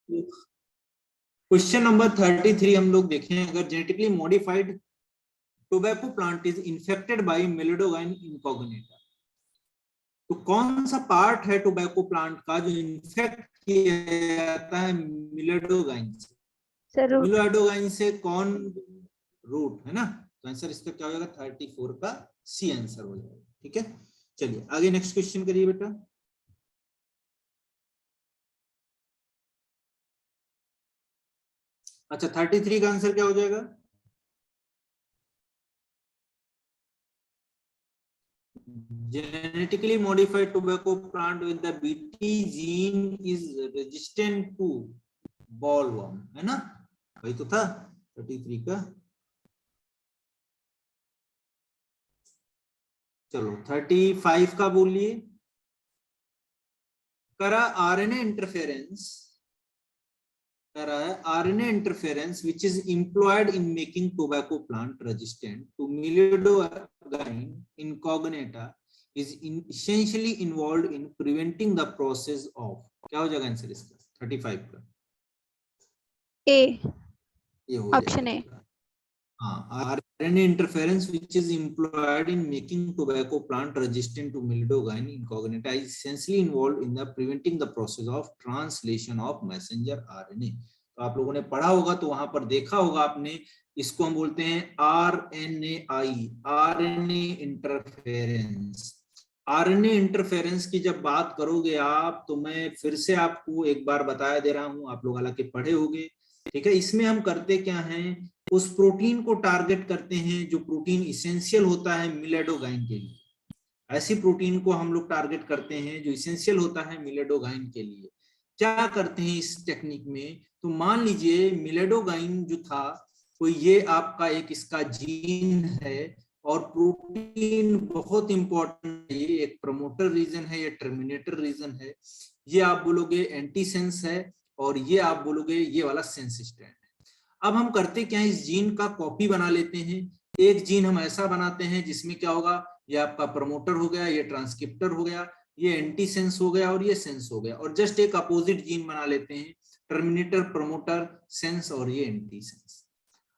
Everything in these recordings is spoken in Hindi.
क्वेश्चन नंबर 33 हम लोग देखें, अगर genetically modified tobacco plant is infected by meloidogyne incognita, तो कौन सा पार्ट है टोबैको प्लांट का जो इन्फेक्ट किया जाता है मिलिडोगाइन से? मिलिडोगाइन से कौन? रूट है ना। तो आंसर इसका क्या हो जाएगा? 34 का सी आंसर हो जाएगा। ठीक है, चलिए आगे नेक्स्ट क्वेश्चन करिए बेटा। अच्छा, 33 का आंसर क्या हो जाएगा? genetically modified tobacco plant with the BT gene is resistant to bollworm, है ना, वही तो था 33 का। चलो 35 का बोलिए। करा आरएनए इंटरफेरेंस, करा है RNA interference which is employed in making tobacco plant resistant to Mielidogain incognita is essentially involved in preventing the process of, क्या हो जाएगा आंसर इसका 35 का? ए, ये हो ऑप्शन ए। हाँ, RNA interference which is employed in making tobacco plant resistant to Mielidogain incognita is essentially involved in the preventing the process of translation of messenger RNA। तो आप लोगों ने पढ़ा होगा, तो वहां पर देखा होगा आपने, इसको हम बोलते हैं RNAi, RNA interference. RNA interference की जब बात करोगे आप, तो मैं फिर से आपको एक बार बताया दे रहा हूं, आप लोग हालांकि पढ़े होंगे। ठीक है, इसमें हम करते क्या हैं, उस प्रोटीन को टारगेट करते हैं जो प्रोटीन इसेंशियल होता है मिलिडोगाइन के लिए। ऐसी प्रोटीन को हम लोग टारगेट करते हैं जो इसेंशियल होता है मिलिडोगाइन के लिए। क्या करते हैं इस टेक्निक में, तो मान लीजिए मिलिडोगाइन जो था, तो ये आपका एक इसका जीन है, और प्रोटीन बहुत इंपॉर्टेंट है, ये एक प्रमोटर रीजन है, ये टर्मिनेटर रीजन है, ये आप बोलोगे एंटीसेंस है, और ये आप बोलोगे ये वाला सेंस स्टैंड है। अब हम करते क्या है, इस जीन का कॉपी बना लेते हैं। एक जीन हम ऐसा बनाते हैं जिसमें क्या होगा, ये आपका प्रमोटर हो गया, ये ट्रांसक्रिप्टर हो गया, ये एंटीसेंस हो गया, और ये सेंस हो गया, और जस्ट एक अपोजिट जीन बना लेते हैं, टर्मिनेटर, प्रमोटर, सेंस, और ये एंटीसेंस।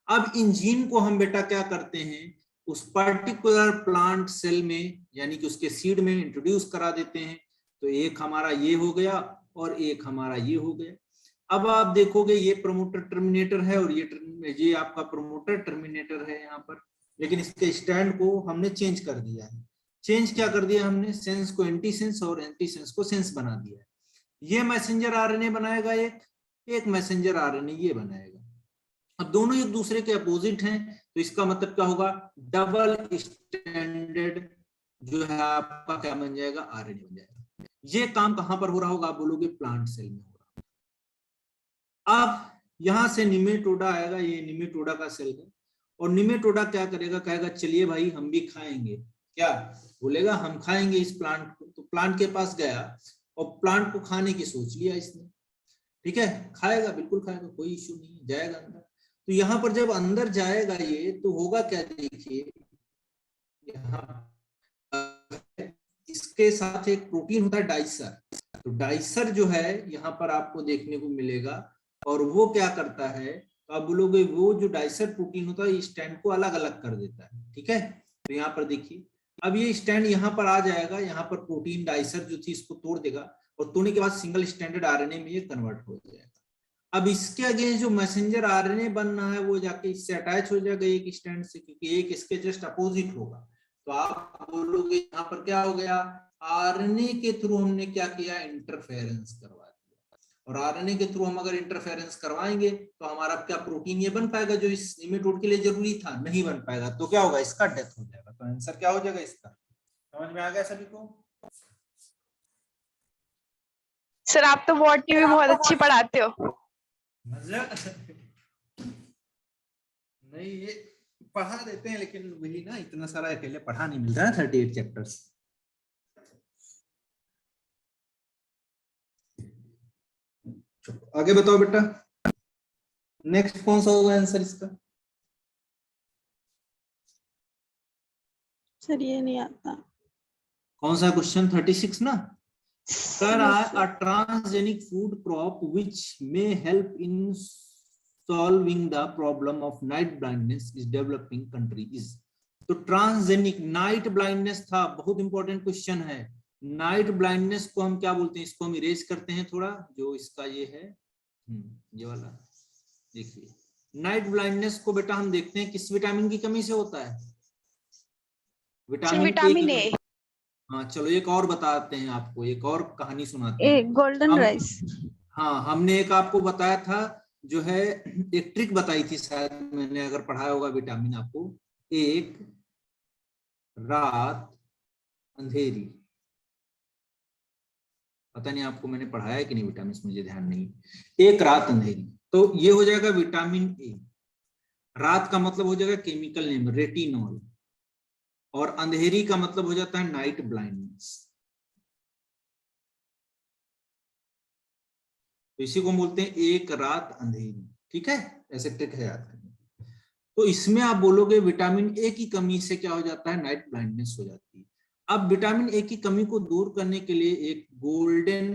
अब इन जीन को हम बेटा क्या करते हैं, उस पर्टिकुलर प्लांट सेल में, यानी कि उसके सीड में इंट्रोड्यूस करा देते हैं। तो एक हमारा ये हो गया, और एक हमारा ये हो गया। अब आप देखोगे ये प्रमोटर टर्मिनेटर है, और ये आपका प्रमोटर टर्मिनेटर है यहाँ पर, लेकिन इसके स्टैंड को हमने चेंज कर दिया है। चेंज क्या कर दिया हमने, सेंस को एंटीसेंस और एंटीसेंस को सेंस बना दिया है। ये मैसेंजर आरएनए बनाएगा, एक मैसेंजर आरएनए ये बनाएगा। अब दोनों एक दूसरे के अपोजिट हैं, तो इसका मतलब क्या होगा, डबल स्टैंडर्ड जो है आपका क्या बन जाएगा, आरएनए बन जाएगा। ये काम कहां पर हो रहा होगा, आप बोलोगे प्लांट सेल में हो रहा। अब यहां से निमेटोडा आएगा, ये निमेटोडा का सेल है, और निमेटोडा क्या करेगा, कहेगा चलिए भाई हम भी खाएंगे, क्या बोलेगा, हम खाएंगे इस प्लांट को। तो प्लांट के पास गया और प्लांट को खाने की सोच लिया इसने। ठीक है, खाएगा, बिल्कुल खाएगा, कोई इश्यू नहीं, जाएगा अंदर। तो यहाँ पर जब अंदर जाएगा ये, तो होगा क्या, देखिए यहाँ इसके साथ एक प्रोटीन होता है डाइसर। तो डाइसर जो है यहाँ पर आपको देखने को मिलेगा, और वो क्या करता है, तो आप बोलोगे वो जो डाइसर प्रोटीन होता है इस स्टैंड को अलग अलग कर देता है। ठीक है, तो यहाँ पर देखिए, अब ये स्टैंड यहाँ पर आ जाएगा, यहाँ पर प्रोटीन डाइसर जो थी इसको तोड़ देगा, और तोड़ने के बाद सिंगल स्टैंडर्ड आरएनए में ये कन्वर्ट हो जाएगा। अब इसके अगेंस्ट जो मैसेंजर आरएनए बनना है वो जाके इससे अटैच हो जाएगा एक स्टैंड से, क्योंकि एक इसके जस्ट अपोजिट होगा। तो आप बोलोगे यहाँ पर क्या हो गया, आरएनए के थ्रू हमने क्या किया, इंटरफेरेंस करवा दिया। और आरएनए के थ्रू हम अगर इंटरफेरेंस करवाएंगे तो हमारा क्या प्रोटीन ये बन पाएगा जो इस निमेटोड के लिए जरूरी था, नहीं बन पाएगा। तो क्या होगा, इसका डेथ हो जाएगा। तो आंसर क्या हो जाएगा इसका, समझ में आ गया सभी को? सर आप तो बॉटनी भी बहुत अच्छी पढ़ाते हो। नहीं, ये पढ़ा देते हैं, लेकिन वही ना, इतना सारा अकेले पढ़ा नहीं मिलता है 38 चैप्टर्स। आगे बताओ बेटा, नेक्स्ट कौन सा होगा आंसर इसका? सर ये नहीं आता। कौन सा क्वेश्चन, 36 ना? A transgenic food crop which may help in solving the problem of night blindness is developing country is. तो ट्रांसजेनिक नाइट ब्लाइंडनेस था, बहुत इंपॉर्टेंट क्वेश्चन है। नाइट ब्लाइंडनेस को हम क्या बोलते हैं, इसको हम इरेज करते हैं थोड़ा, जो इसका ये है ये वाला, देखिए नाइट ब्लाइंडनेस को बेटा हम देखते हैं किस विटामिन की कमी से होता है, विटामिन ए। हाँ चलो एक और बताते हैं आपको, एक और कहानी सुनाते हैं। Golden rice. हाँ हमने एक आपको बताया था, जो है एक ट्रिक बताई थी, शायद मैंने अगर पढ़ाया होगा विटामिन आपको, एक रात अंधेरी, पता नहीं आपको मैंने पढ़ाया है कि नहीं विटामिन, मुझे ध्यान नहीं। एक रात अंधेरी, तो ये हो जाएगा विटामिन ए। रात का मतलब हो जाएगा केमिकल नेम रेटिनॉल, और अंधेरी का मतलब हो जाता है नाइट ब्लाइंडनेस। तो इसी को बोलते हैं एक रात अंधेरी, ठीक है, ऐसे ट्रिक है याद करने। तो इसमें आप बोलोगे विटामिन ए की कमी से क्या हो जाता है, नाइट ब्लाइंडनेस हो जाती है। अब विटामिन ए की कमी को दूर करने के लिए एक गोल्डन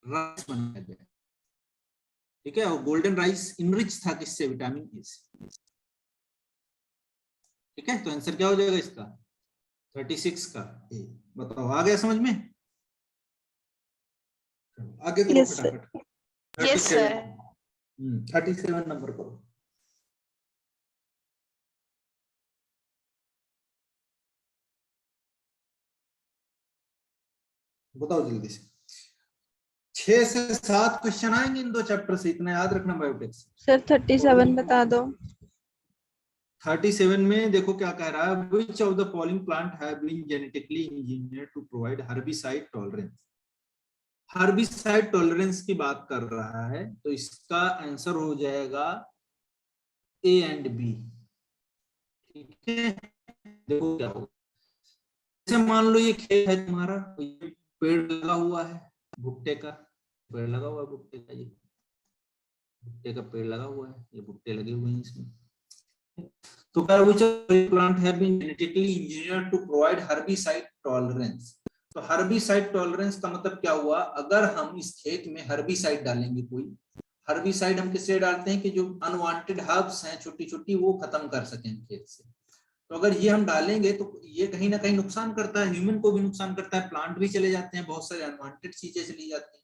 राइस बनाया गया, ठीक है, और गोल्डन राइस इनरिच था किससे, विटामिन ए से, ठीक है। तो आंसर क्या हो जाएगा इसका, 36 का ए। बताओ आ गया समझ में, आगे करो फटाफट। Yes sir. 37 नंबर करो। बताओ जल्दी से, 6 से 7 क्वेश्चन आएंगे इन 2 चैप्टर से, इतना याद रखना बायोटेक से। सर 37 बता दो। 37 में देखो क्या कह रहा है, which of the following plant have been genetically engineered to provide herbicide tolerance। Herbicide tolerance की बात कर रहा है, तो इसका आंसर हो जाएगा ए एंड बी, ठीक है। देखो क्या होगा, जैसे मान लो ये खेत है तुम्हारा, तो ये पेड़ लगा हुआ है, भुट्टे का पेड़ लगा हुआ है, भुट्टे का, ये भुट्टे का पेड़ लगा हुआ है, ये भुट्टे लगे हुए हैं इसमें। तो which plant have been genetically engineered to provide herbicide tolerance। तो हर्बिसाइड टॉलरेंस का मतलब क्या हुआ, अगर हम इस खेत में हर्बिसाइड डालेंगे, कोई हर्बिसाइड हम किससे डालते हैं कि जो अनवांटेड हर्ब्स हैं छोटी छोटी, वो खत्म कर सकें खेत से। तो अगर ये हम डालेंगे तो ये कहीं ना कहीं नुकसान करता है, ह्यूमन को भी नुकसान करता है, प्लांट भी चले जाते हैं, बहुत सारे अनवांटेड चीजें चली जाती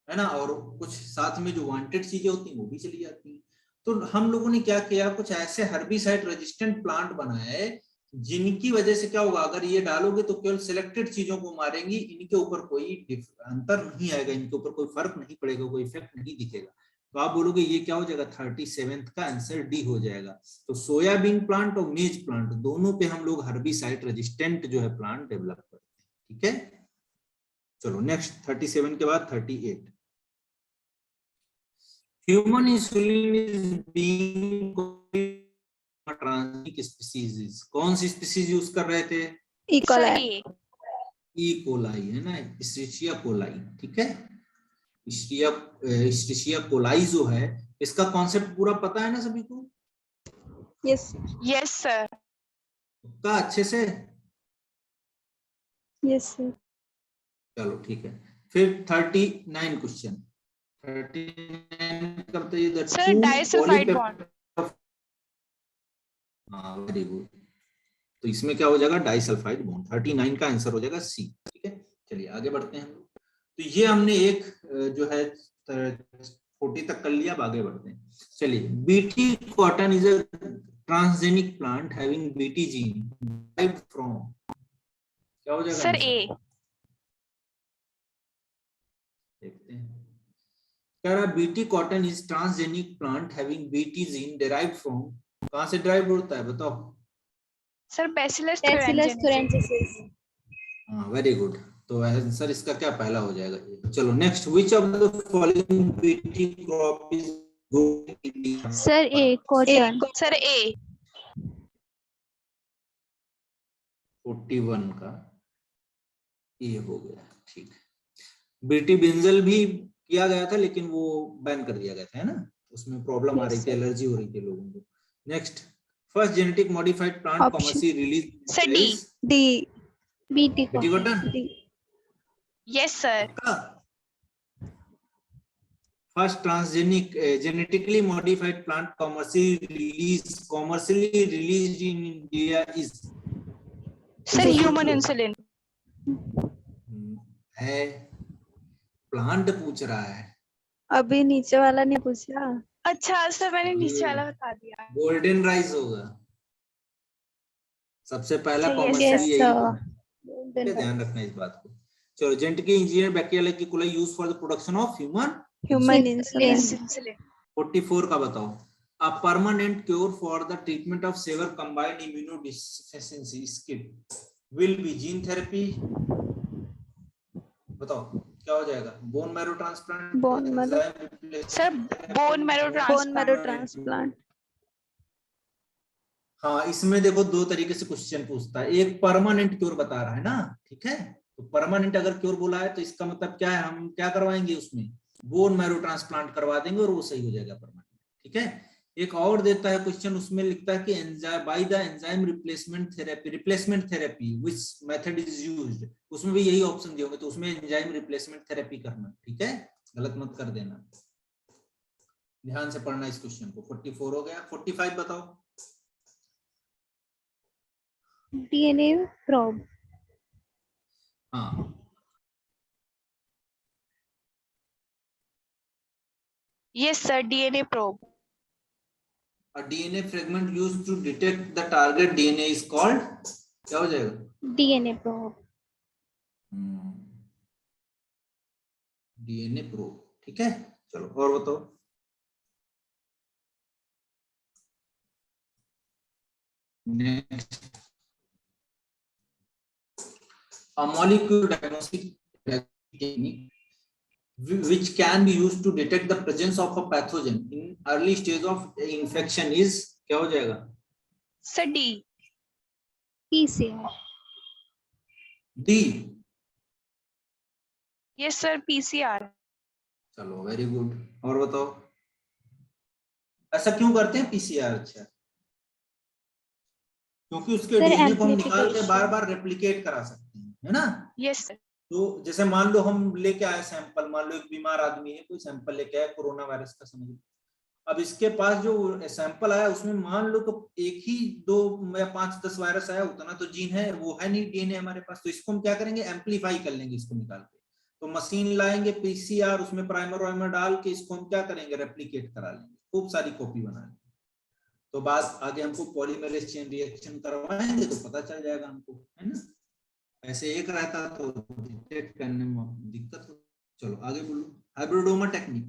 है ना, और कुछ साथ में जो वांटेड चीजें होती हैं वो भी चली जाती हैं। तो हम लोगों ने क्या किया, कुछ ऐसे हर्बिसाइड रेजिस्टेंट प्लांट बनाए जिनकी वजह से क्या होगा, अगर ये डालोगे तो केवल सिलेक्टेड चीजों को मारेंगी, इनके ऊपर कोई अंतर नहीं आएगा, इनके ऊपर कोई फर्क नहीं पड़ेगा, कोई इफेक्ट नहीं दिखेगा। तो आप बोलोगे ये क्या हो जाएगा, 37 का आंसर डी हो जाएगा। तो सोयाबीन प्लांट और मेज प्लांट दोनों पे हम लोग हर्बिसाइड रेजिस्टेंट जो है प्लांट डेवलप करते हैं, ठीक है। चलो नेक्स्ट 37 के बाद 38। Human insulin is being transgenic species, कौन सी स्पीसीज यूज कर रहे थे, ई कोलाई। ई कोलाई है ना, इस्ट्रिशिया कोलाई, ठीक है। इस्ट्रिशिया कोलाई जो है, इसका कॉन्सेप्ट पूरा पता है ना सभी को, यस यस सर। का अच्छे से, यस सर। चलो ठीक है। फिर 39 क्वेश्चन, 39 करते इधर सर डाइसल्फाइड बॉन्ड। हाँ वेरी गुड। तो इसमें क्या हो जाएगा, डाइसल्फाइड बॉन्ड। 39 का आंसर हो जाएगा सी, ठीक है। चलिए आगे बढ़ते हैं हम लोग। तो ये हमने एक जो है 40 तक कर लिया, अब आगे बढ़ते हैं। चलिए, BT cotton is a transgenic plant having BT gene derived from, क्या हो जाएगा सर आंसर? ए। देखते हैं। कह रहा BT cotton is transgenic plant having BT gene derived from, कहां से ड्राइव होता है बताओ? Sir bacillus thurensis। हाँ वेरी गुड। तो आंसर इसका क्या पहला हो जाएगा। चलो next, which of the following BT crop is good? Sir A cotton. Sir A. 41 का ये हो गया, ठीक है। बीटी बिंजल भी किया गया था, लेकिन वो बैन कर दिया गया था, है ना, उसमें प्रॉब्लम आ रही थी, एलर्जी हो रही थी लोगों को। Next, first genetic modified plant commercially release, sir D. D. BT BT cotton D. yes sir. First transgenic genetically modified plant commercially released in India is Sir, human insulin. है, प्लांट पूछ रहा है। अभी नीचे वाला नहीं पूछा। अच्छा सर, मैंने नीचे वाला बता दिया। गोल्डन राइस होगा सबसे पहला अच्छा, yes, कॉमर्शियली yes, यही sir. बना है। ध्यान रखना इस बात को। चलो, जेनेटिकली इंजीनियर बैक्टीरिया की coli use for the production of Human Insulin. insulin. 44 का बताओ। A permanent cure for the treatment of severe combined immunodeficiency skit will be gene therapy। बताओ क्या हो जाएगा? Bone marrow transplant, Bone marrow. Sir, bone marrow Bone marrow transplant. हाँ, इसमें देखो दो तरीके से क्वेश्चन पूछता है। एक परमानेंट क्योर बता रहा है ना, ठीक है, तो परमानेंट अगर क्योर बोला है तो इसका मतलब क्या है, हम क्या करवाएंगे उसमें, बोन मैरो ट्रांसप्लांट करवा देंगे और वो सही हो जाएगा परमानेंट, ठीक है। एक और देता है क्वेश्चन, उसमें लिखता है कि enzyme by the enzyme replacement therapy which method is used, उसमें भी यही ऑप्शन दिए होंगे, तो उसमें एंजाइम रिप्लेसमेंट थेरेपी करना, ठीक है, गलत मत कर देना, ध्यान से पढ़ना इस क्वेश्चन को। 44 हो गया। 45 बताओ। DNA probe. हाँ, yes sir, DNA probe. a DNA fragment used to detect the target DNA is called, क्या हो जाएगा? DNA probe. DNA प्रोब, ठीक है। चलो और बताओ। Next, a molecular diagnostic technique which can be used to detect the presence of a pathogen in early stage of infection is, क्या हो जाएगा? Sir, D. PCR. D। yes sir, PCR. चलो वेरी गुड। और बताओ, ऐसा क्यों करते हैं पीसीआर? अच्छा, क्योंकि उसके Sir, डीएनए को हम निकाल के amplification. बार बार रेप्लिकेट करा सकते हैं, है ना। yes sir. तो जैसे मान लो हम लेके आए सैंपल, मान लो एक बीमार आदमी है, कोई सैंपल लेके आया कोरोना वायरस का, समझ लो। अब इसके पास जो सैंपल आया उसमें मान लो तो एक ही 2 या 5-10 वायरस आया, उतना तो जीन है, वो है नहीं डीएनए हमारे पास, तो इसको हम क्या करेंगे, एम्पलीफाई कर लेंगे इसको निकाल के। तो मशीन लाएंगे पीसीआर, उसमें प्राइमर वाइमर डाल के इसको हम क्या करेंगे, रेप्लिकेट करा लेंगे, खूब सारी कॉपी बना लेंगे। तो बात आगे हमको पॉलीमरेज चेन रिएक्शन करवाएंगे तो पता चल जाएगा हमको, है ना। ऐसे एक रहता तो डिटेक्ट करने में दिक्कत हो। चलो आगे बोलो। Hybridoma technique,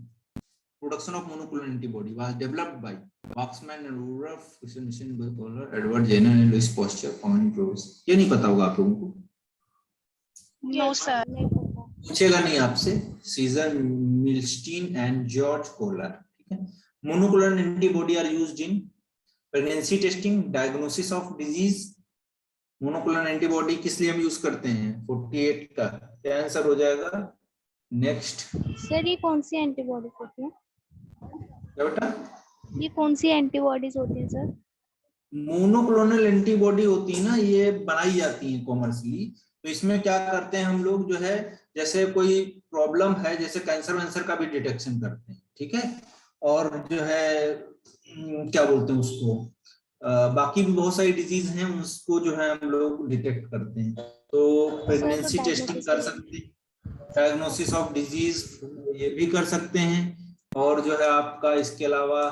production of monoclonal antibody was developed by Waksman and रूरफ फिशनशन by Kohler Edward Jenner and Louis Pasteur on प्रोस। ये नहीं पता होगा आप लोगों को, no sir. पूछेगा नहीं आपसे। Cesar Milstein and Georges Kohler, ठीक है। Monoclonal antibody are used in pregnancy testing, diagnosis of disease. Monoclonal antibody किस लिए हम यूज करते हैं? 48 का क्या आंसर हो जाएगा? नेक्स्ट। सर, ये कौन सी एंटीबॉडीज होती है? क्या बेटा? ये कौन सी एंटीबॉडीज होती है सर? मोनोक्लोनल एंटीबॉडी होती है ना, ये बनाई जाती है कॉमर्शियली। तो इसमें क्या करते हैं हम लोग, जो है जैसे कोई प्रॉब्लम है, जैसे कैंसर वैंसर का भी डिटेक्शन करते हैं, ठीक है। और जो है क्या बोलते हैं उसको, बाकी भी बहुत सारी डिजीज हैं, उसको जो है हम लोग डिटेक्ट करते हैं। तो प्रेगनेंसी टेस्टिंग कर सकते हैं, डायग्नोसिस ऑफ डिजीज ये भी कर सकते हैं, और जो है आपका इसके अलावा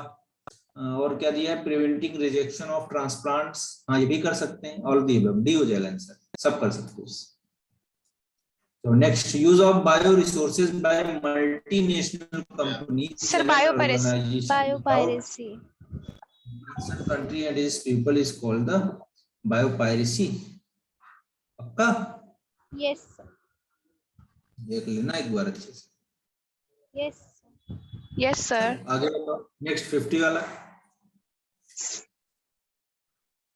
और क्या दिया है, प्रिवेंटिंग रिजेक्शन ऑफ ट्रांसप्लांट्स, हाँ ये भी कर सकते हैं। ऑल दी अबव, डी हो जाएगा आंसर, सब कर सकते हैं। तो next, use of bio resources by multinational companies, Sir, biopiracy. Biopiracy. country and its people is called the biopiracy। पक्का? यस देख लेना एक बार अच्छे से। Yes yes sir. आगे बताओ। नेक्स्ट 50 वाला।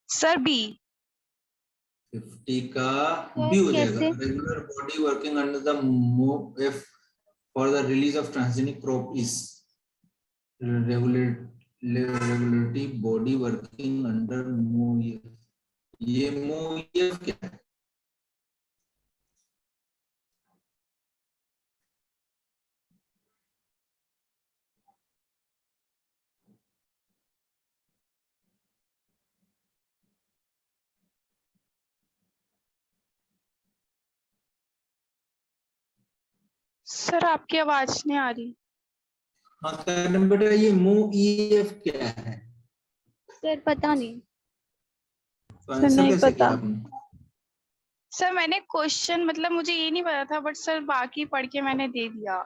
Sir, B. 50 का बी हो जाएगा। कैसे? Regular body working under the move F for the release of transgenic crop is regulatory body working under move. ये मूव क्या है? सर आपकी आवाज नहीं आ रही। हाँ करण बेटा, ये मूव ईएफ क्या है? सर पता नहीं। तो सर आंसर नहीं कैसे किया पता। आपने? सर मैंने क्वेश्चन मतलब मुझे ये नहीं पता था, बट सर बाकी पढ़ के मैंने दे दिया।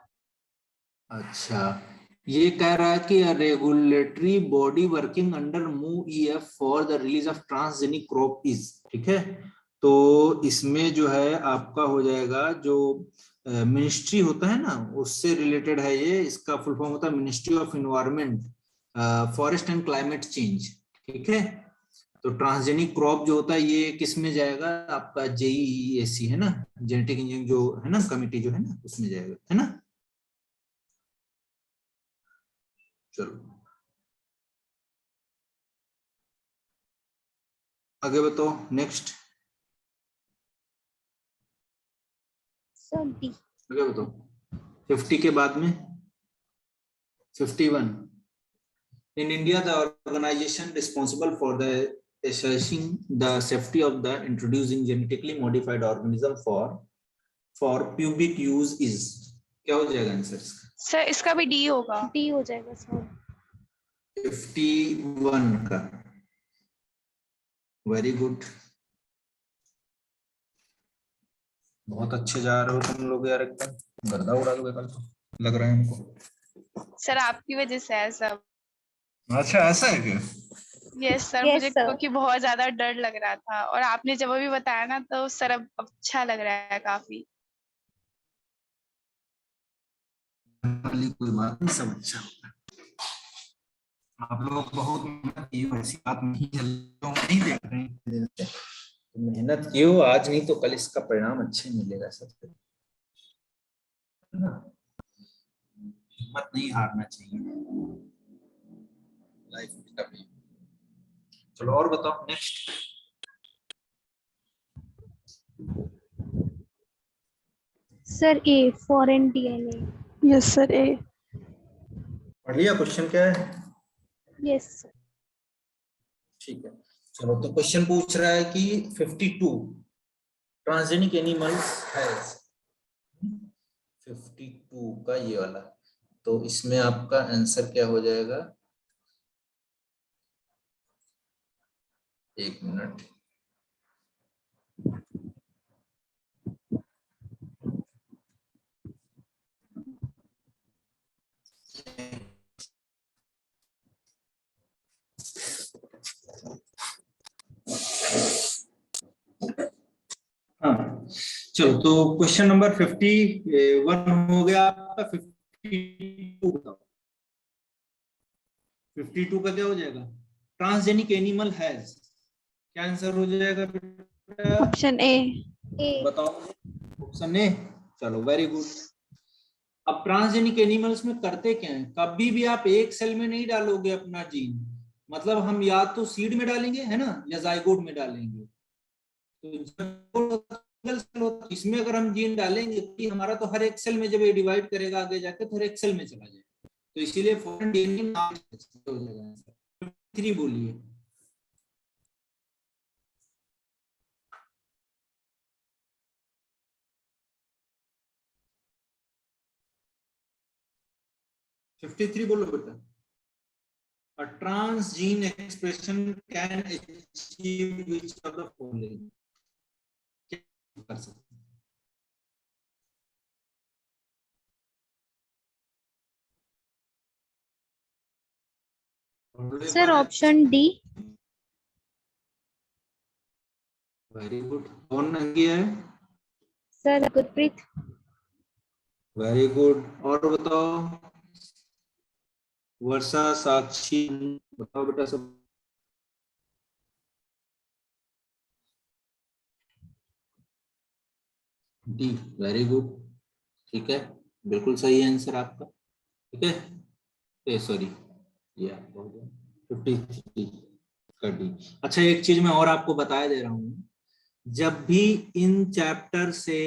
अच्छा, ये कह रहा है कि regulatory body working under move EF for the release of transgenic crop is, ठीक है। तो इसमें जो है आपका हो जाएगा जो मिनिस्ट्री होता है ना, उससे रिलेटेड है ये। इसका फुल फॉर्म होता है ministry of environment, forest and climate change, ठीक है। तो ट्रांसजेनिक क्रॉप जो होता है ये किस में जाएगा? आपका जेईईएसी है ना, जेनेटिक इंजीनियरिंग जो है ना कमिटी जो है ना, उसमें जाएगा, है ना। चलो आगे बताओ, नेक्स्ट सर डी। आगे बताओ। 50 के बाद में 51। In India, the organization responsible for the assessing the safety of the introducing genetically modified organism for pubic use is, क्या हो जाएगा आंसर इसका? सर इसका भी डी होगा। डी हो जाएगा सर। 51 का। वेरी गुड, बहुत अच्छे जा रहे हो तुम लोग यार, एकदम गर्दा उड़ा दोगे कल तो, लग रहा है हमको। सर आपकी वजह से है सब। अच्छा ऐसा है क्या? यस सर, Yes, मुझे sir. क्योंकि बहुत ज्यादा डर लग रहा था, और आपने जब अभी बताया ना तो सर अब अच्छा लग रहा है काफी। कोई बात नहीं, सब अच्छा होगा। आप लोग बहुत मेहनत की हो, ऐसी बात नहीं है, लोग नहीं देख रहे हैं। तो मेहनत की हो आज, नहीं तो कल इसका परिणाम अच्छे मिलेगा सबसे, है ना। हिम्मत नहीं हारना चाहिए लाइफ में कभी। चलो और बताओ next. Sir A foreign DNA. Yes sir A. पढ़ लिया क्वेश्चन क्या है? Yes sir. ठीक है, चलो तो क्वेश्चन पूछ रहा है कि 52 ट्रांसजेनिक एनिमल्स हैज, 52 का ये वाला, तो इसमें आपका आंसर क्या हो जाएगा? एक मिनट, हाँ चलो तो क्वेश्चन नंबर 51 हो गया आपका। 52 बताओ, 52 का क्या हो जाएगा? ट्रांसजेनिक एनिमल हैज, क्या आंसर हो जाएगा बेटा? Option A. ए। बताओ, ऑप्शन ए। चलो वेरी गुड। अब ट्रांसजेनिक एनिमल्स में करते क्या है, कभी भी आप एक सेल में नहीं डालोगे अपना जीन, मतलब हम या तो सीड में डालेंगे है ना, या जाइगोट में डालेंगे। तो सिंगल सेल होता है, इसमें अगर हम जीन डालेंगे कि हमारा तो हर एक सेल में जब ये डिवाइड करेगा आगे जाके तो हर एक सेल में चला जाएगा, तो इसीलिए फॉरेन डीएनए नाम हो जाएगा। 3 बोलिए। फिफ्टी बोलो बेटा। A transgene expression can achieve which of the following? क्या कर सकते हैं? Sir option D. Very good, कौन किया है? सर गुरप्रीत। वेरी गुड, और बताओ वर्षा, साक्षी, बताओ बेटा सब। डी, वेरी गुड, ठीक है, बिल्कुल सही आंसर आपका, ठीक है। सॉरी, ये आपका हो गया 53 का डी। अच्छा एक चीज मैं और आपको बताया दे रहा हूँ, जब भी इन चैप्टर से,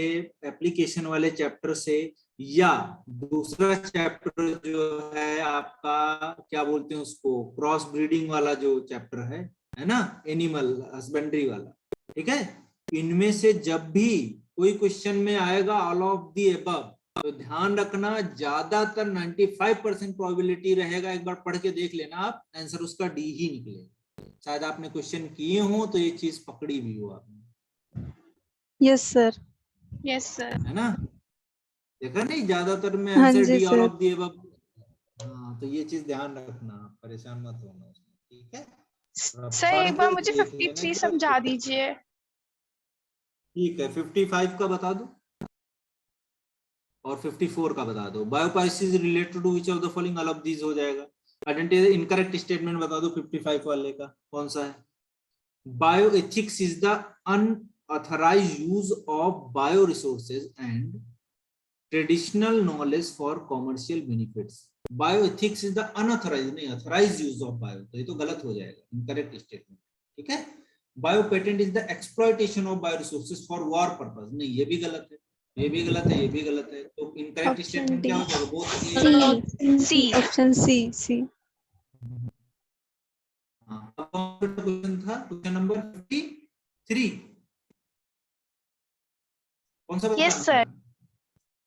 एप्लीकेशन वाले चैप्टर से, या दूसरा चैप्टर जो है आपका क्या बोलते हैं उसको, क्रॉस ब्रीडिंग वाला जो चैप्टर है ना, एनिमल हस्बेंड्री वाला, ठीक है, इनमें से जब भी कोई क्वेश्चन में आएगा ऑल ऑफ दी अबव, तो ध्यान रखना, ज्यादातर 95% प्रोबेबिलिटी रहेगा, एक बार पढ़ के देख लेना आप, आंसर उसका डी ही निकलेगा। शायद आपने क्वेश्चन किए हो तो ये चीज पकड़ी भी हो आपने। Yes sir. Yes sir. है ना, देखा नहीं, ज्यादातर में हाँ answer G D, all sir. Of the above. हाँ, तो ये चीज ध्यान रखना, परेशान मत होना उसमें, ठीक है। थोड़ा सर पढ़ एक बार के मुझे देख लेना 53 एक बार। समझा दीजिए। ठीक है, 55 का बता दो और 54 का बता दो। Biopiracy is related to which of the following, all of these हो जाएगा। आइडेंटिफाई इनकरेक्ट स्टेटमेंट बता दो 55 वाले का कौन सा है। Bioethics is the unauthorised use of bio resources and traditional knowledge for commercial benefits. Bioethics is the unauthorised, नहीं ऑथराइज्ड यूज ऑफ बायो, तो ये तो गलत हो जाएगा, इनकरेक्ट स्टेटमेंट, ठीक है। Bio patent is the exploitation of bio resources for war purpose, नहीं ये भी गलत है, ये भी गलत है, ये भी गलत है, तो इनकरेक्ट Option स्टेटमेंट क्या हो D. जाएगा, बोथ C. सी। ऑप्शन सी सी। हाँ, अब कौन सा क्वेश्चन था, क्वेश्चन नंबर 53, कौन सा यस बताना सर। था?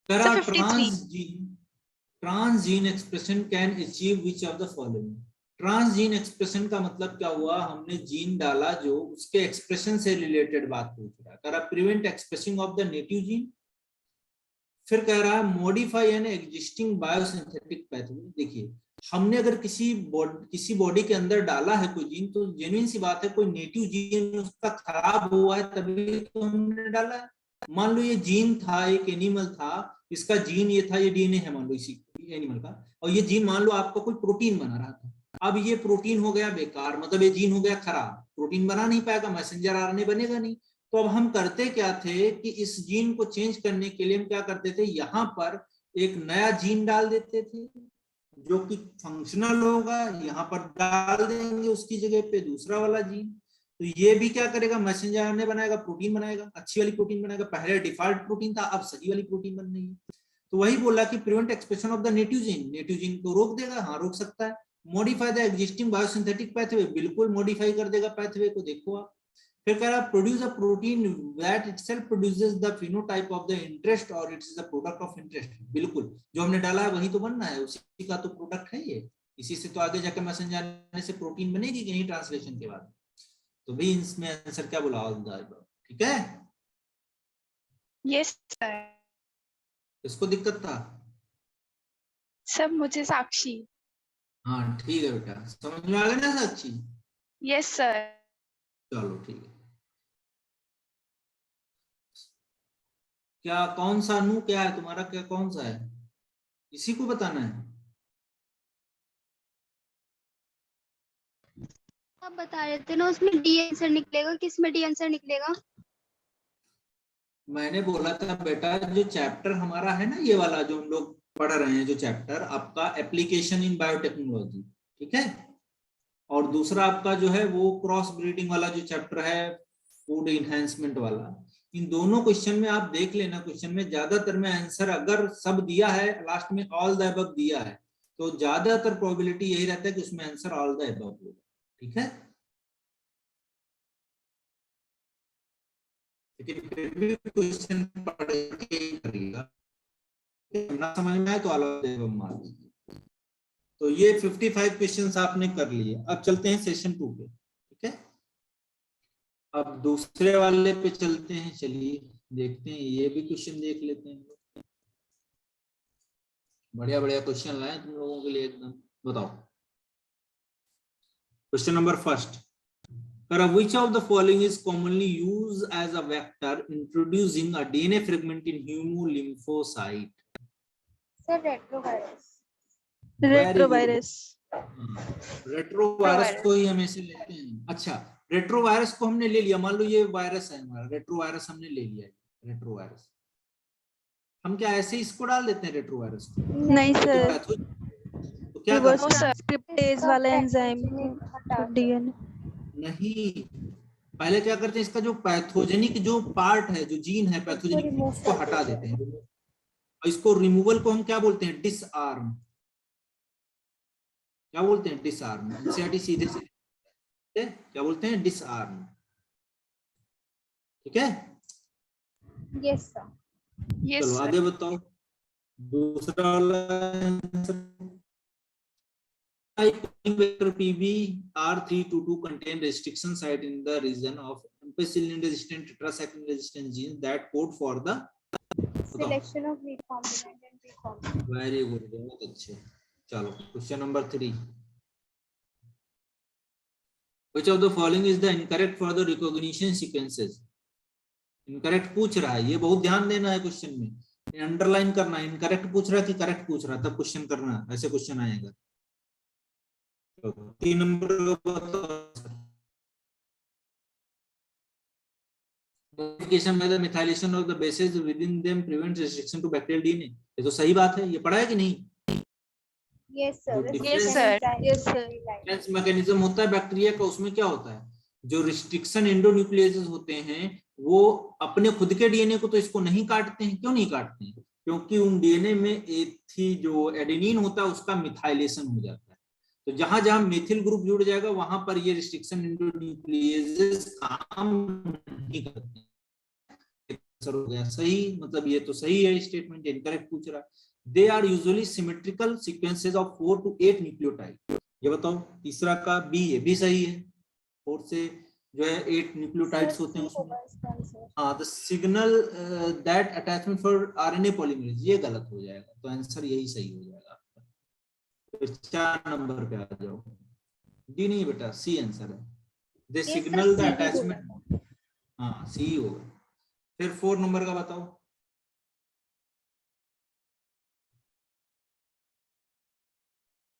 There are 53। transgene expression can achieve which of the following। Transgene expression का मतलब क्या हुआ, हमने जीन डाला जो उसके एक्सप्रेशन से रिलेटेड बात पूछ रहा है, कह रहा prevent expressing of the native gene, फिर कह रहा है modify an existing biosynthetic pathway. देखिए, हमने अगर किसी बॉडी के अंदर डाला है कोई जीन, तो जेन्युइन सी बात है, कोई नेटिव जीन उसका खराब हुआ है तभी तो हमने डाला है। मान लो ये जीन था, एक एनिमल था, इसका जीन ये था, ये डीएनए है मान लो इसी एनिमल का, और ये जीन मान लो आपका कोई प्रोटीन बना रहा था, अब ये प्रोटीन हो गया बेकार, मतलब ये जीन हो गया खराब, प्रोटीन बना नहीं पाएगा, मैसेंजर आरएनए बनेगा नहीं। तो अब हम करते क्या थे कि इस जीन को चेंज करने के लिए हम क्या करते थे, यहाँ पर एक नया जीन डाल देते थे जो कि फंक्शनल होगा, यहाँ पर डाल देंगे उसकी जगह पे दूसरा वाला जीन, तो ये भी क्या करेगा, मैसेंजर आरएनए बनाएगा, प्रोटीन बनाएगा, अच्छी वाली प्रोटीन बनाएगा। पहले डिफॉल्ट प्रोटीन था, अब सही वाली प्रोटीन बन रही है। तो वही बोला कि prevent expression of the native gene, native gene को रोक देगा, हाँ रोक सकता है। Modify the existing biosynthetic pathway, बिल्कुल मॉडिफाई कर देगा पैथवे को, देखो आप। फिर कह रहा produce a protein that itself produces the phenotype of the interest or it is the product of interest, बिल्कुल जो हमने डाला है वही तो बनना है, उसी का तो प्रोडक्ट है ये, इसी से तो आगे जाकर मैसेंजर आने से प्रोटीन बनेगी कि नहीं ट्रांसलेशन के बाद। तो भी इसमें आंसर क्या बोला, ठीक है। Yes sir. इसको दिक्कत था, सब मुझे साक्षी। हाँ ठीक है बेटा, समझ में आ गया ना साक्षी? Yes sir. चलो ठीक है। क्या कौन सा अनु क्या है तुम्हारा, क्या कौन सा है, इसी को बताना है? आप बता रहे थे ना उसमें डी आंसर निकलेगा, किस में डी आंसर निकलेगा? मैंने बोला था बेटा, जो चैप्टर हमारा है ना ये वाला जो हम लोग पढ़ रहे हैं, जो चैप्टर आपका एप्लीकेशन इन बायोटेक्नोलॉजी, ठीक है, और दूसरा आपका जो है वो क्रॉस ब्रीडिंग वाला जो चैप्टर है, फूड इनहेंसमेंट वाला, इन दोनों क्वेश्चन में आप देख लेना, क्वेश्चन में ज्यादातर में आंसर अगर सब दिया है, लास्ट में ऑल द अबव दिया है, तो ज्यादातर प्रोबेबिलिटी यही रहता है कि उसमें आंसर ऑल द अबव होगा, ठीक है। लेकिन फिर भी क्वेश्चन पढ़ के करिएगा, ना समझ में आए तो ऑल द अबव मार दीजिए। तो ये 55 क्वेश्चंस आपने कर लिए। अब चलते हैं सेशन 2 पे, ठीक है। अब दूसरे वाले पे चलते हैं, चलिए देखते हैं, ये भी क्वेश्चन देख लेते हैं। बढ़िया बढ़िया क्वेश्चन लाए तुम लोगों के लिए एकदम। बताओ question number first, which of the following is commonly used as a vector introducing a DNA fragment in hemolymphocyte? Sir, retrovirus. Retrovirus. Retrovirus को ही हमेशा लेते हैं। अच्छा, रेट्रोवायरस को हमने ले लिया, मान लो ये वायरस है हमारा, रेट्रोवायरस हमने ले लिया है। रेट्रोवायरस हम क्या ऐसे इसको डाल देते हैं रेट्रोवायरस को? नहीं सर, तो क्या रिवर्स करते हैं? ट्रांसक्रिप्टेज वाला एंजाइम डीएनए। नहीं, पहले क्या करते हैं, इसका जो पैथोजेनिक जो पार्ट है, जो जीन है पैथोजेनिक, उसको हटा देते हैं, और इसको रिमूवल को हम क्या बोलते हैं, डिसआर्म। क्या बोलते हैं, डिसआर्म। एनसीईआरटी सीधे से क्या बोलते हैं, डिसआर्म, ठीक है। Yes, sir. यस चलो सर। आगे बताओ। दूसरा वाला answer vector PB R322 contain restriction site in the region of ampicillin resistant tetracycline resistant genes that code for the Selection of recombinant and recombinant. Very good, बहुत अच्छे। चलो question number 3, which of the following is the incorrect for the recognition sequences? Incorrect पूछ रहा है, ये बहुत ध्यान देना है क्वेश्चन में, अंडरलाइन करना है। इनकरेक्ट पूछ रहा है कि करेक्ट पूछ रहा है, तब क्वेश्चन करना, ऐसे क्वेश्चन आएगा। 3 number modification by the methylation of the bases within them prevents restriction to bacterial DNA। ये तो सही बात है, ये पढ़ा है कि नहीं? Yes sir. Good. The Yes, second sir. enzyme Yes, is sir. anti-light. Difference mechanism होता है बैक्टीरिया का, उसमें क्या होता है, जो रिस्ट्रिक्शन एंडोन्यूक्लियेसेस होते हैं वो अपने खुद के डीएनए को तो इसको नहीं काटते हैं। क्यों नहीं काटते हैं? क्योंकि उन डीएनए में एथी जो एडेनिन होता है उसका मिथाइलेशन हो जाता है। तो जहां जहां मेथिल ग्रुप जुड़ जाएगा वहां पर ये रिस्ट्रिक्शन एंडोन्यूक्लियेसेस काम नहीं करते हैं। आंसर हो गया सही, मतलब ये तो सही है स्टेटमेंट, इनकरेक्ट पूछ रहा है। They are usually symmetrical sequences of 4 to 8 nucleotide. ये बताओ तीसरा का बी, ये भी सही है, 4 से जो है 8 न्यूक्लियोटाइड्स होते हैं उसमें। हाँ, the signal that attachment for RNA polymerase, ये गलत हो जाएगा, तो आंसर यही सही हो जाएगा आपका। 4 नंबर पे आ जाओ। डी नहीं बेटा, सी आंसर है। दे सिग्नल द अटैचमेंट, हाँ सी होगा। फिर 4 नंबर का बताओ।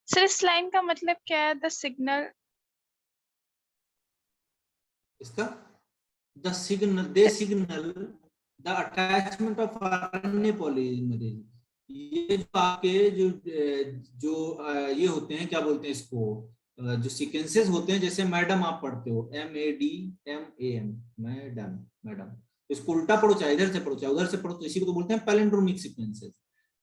सर इस लाइन का मतलब क्या है? द सिग्नल, इसका the signal, they signal the attachment of RNA polymerase. ये जो आपके ये होते हैं, क्या बोलते हैं इसको, जो सीक्वेंसेस होते हैं, जैसे मैडम आप पढ़ते हो MADMAM, मैडम, इसको उल्टा पढ़ो चाहे इधर से पढ़ो चाहे उधर से पढ़ो, तो इसी को तो बोलते हैं पैलिंड्रोमिक सीक्वेंसेस।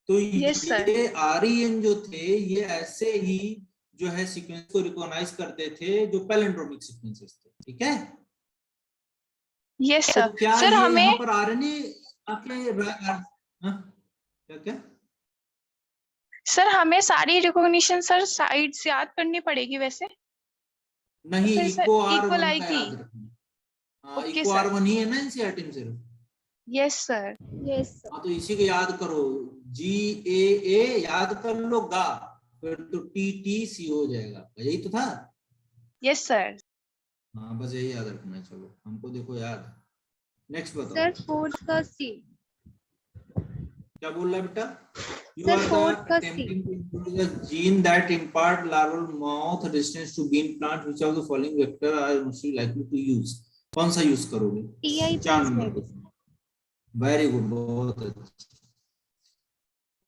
तो Yes, sir. ये REN जो थे ये ऐसे ही जो है सीक्वेंस को रिकॉग्नाइज करते थे जो पैलिंड्रोमिक सीक्वेंसेस थे, ठीक है। यस तो सर। क्या सर ये हमें यहाँ पर आरएनए क्या क्या सर हमें सारी रिकॉग्निशन सर साइड से याद करनी पड़ेगी वैसे? नहीं, फिर सर इको R1 equal का आएगी। याद रखना। हाँ, Okay, इको sir. R1 ही है ना एनसीईआरटी में सिर्फ। Yes sir. Yes sir. हाँ, तो इसी को याद करो, GAA याद कर लो गा, फिर तो TTC हो जाएगा, यही तो था। Yes sir. हाँ बस यही याद रखना है। चलो हमको देखो याद। नेक्स्ट बताओ। सर 4th का C। क्या बोल रहा है बेटा? You Sir, are fourth का C। attempting to introduce a gene that impart larval mouth resistance to bean plant. Which of the following vector are most likely to use? कौन सा यूज करोगे? TI 4 number plasmid। पे। वेरी गुड, बहुत अच्छा।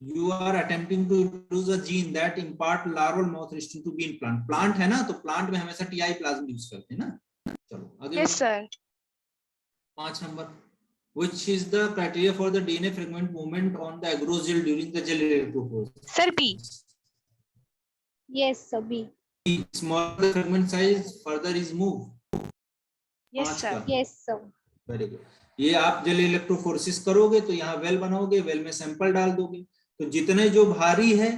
You are attempting to introduce a gene that impart larval mouth resistance to bean plant. Plant है ना, तो प्लांट में हमेशा TI प्लाज्मिड यूज करते हैं ना। चलो आगे। Yes sir. 5 number, which is the criteria for the DNA fragment movement on the agarose gel during the gel electrophoresis? Sir B. Yes sir. B. Smaller the fragment size, further is moved. Yes 5 sir. का। Yes sir. Very good. ये आप जेल इलेक्ट्रोफोरेसिस करोगे तो यहाँ वेल बनाओगे, वेल में सैंपल डाल दोगे, तो जितने जो भारी है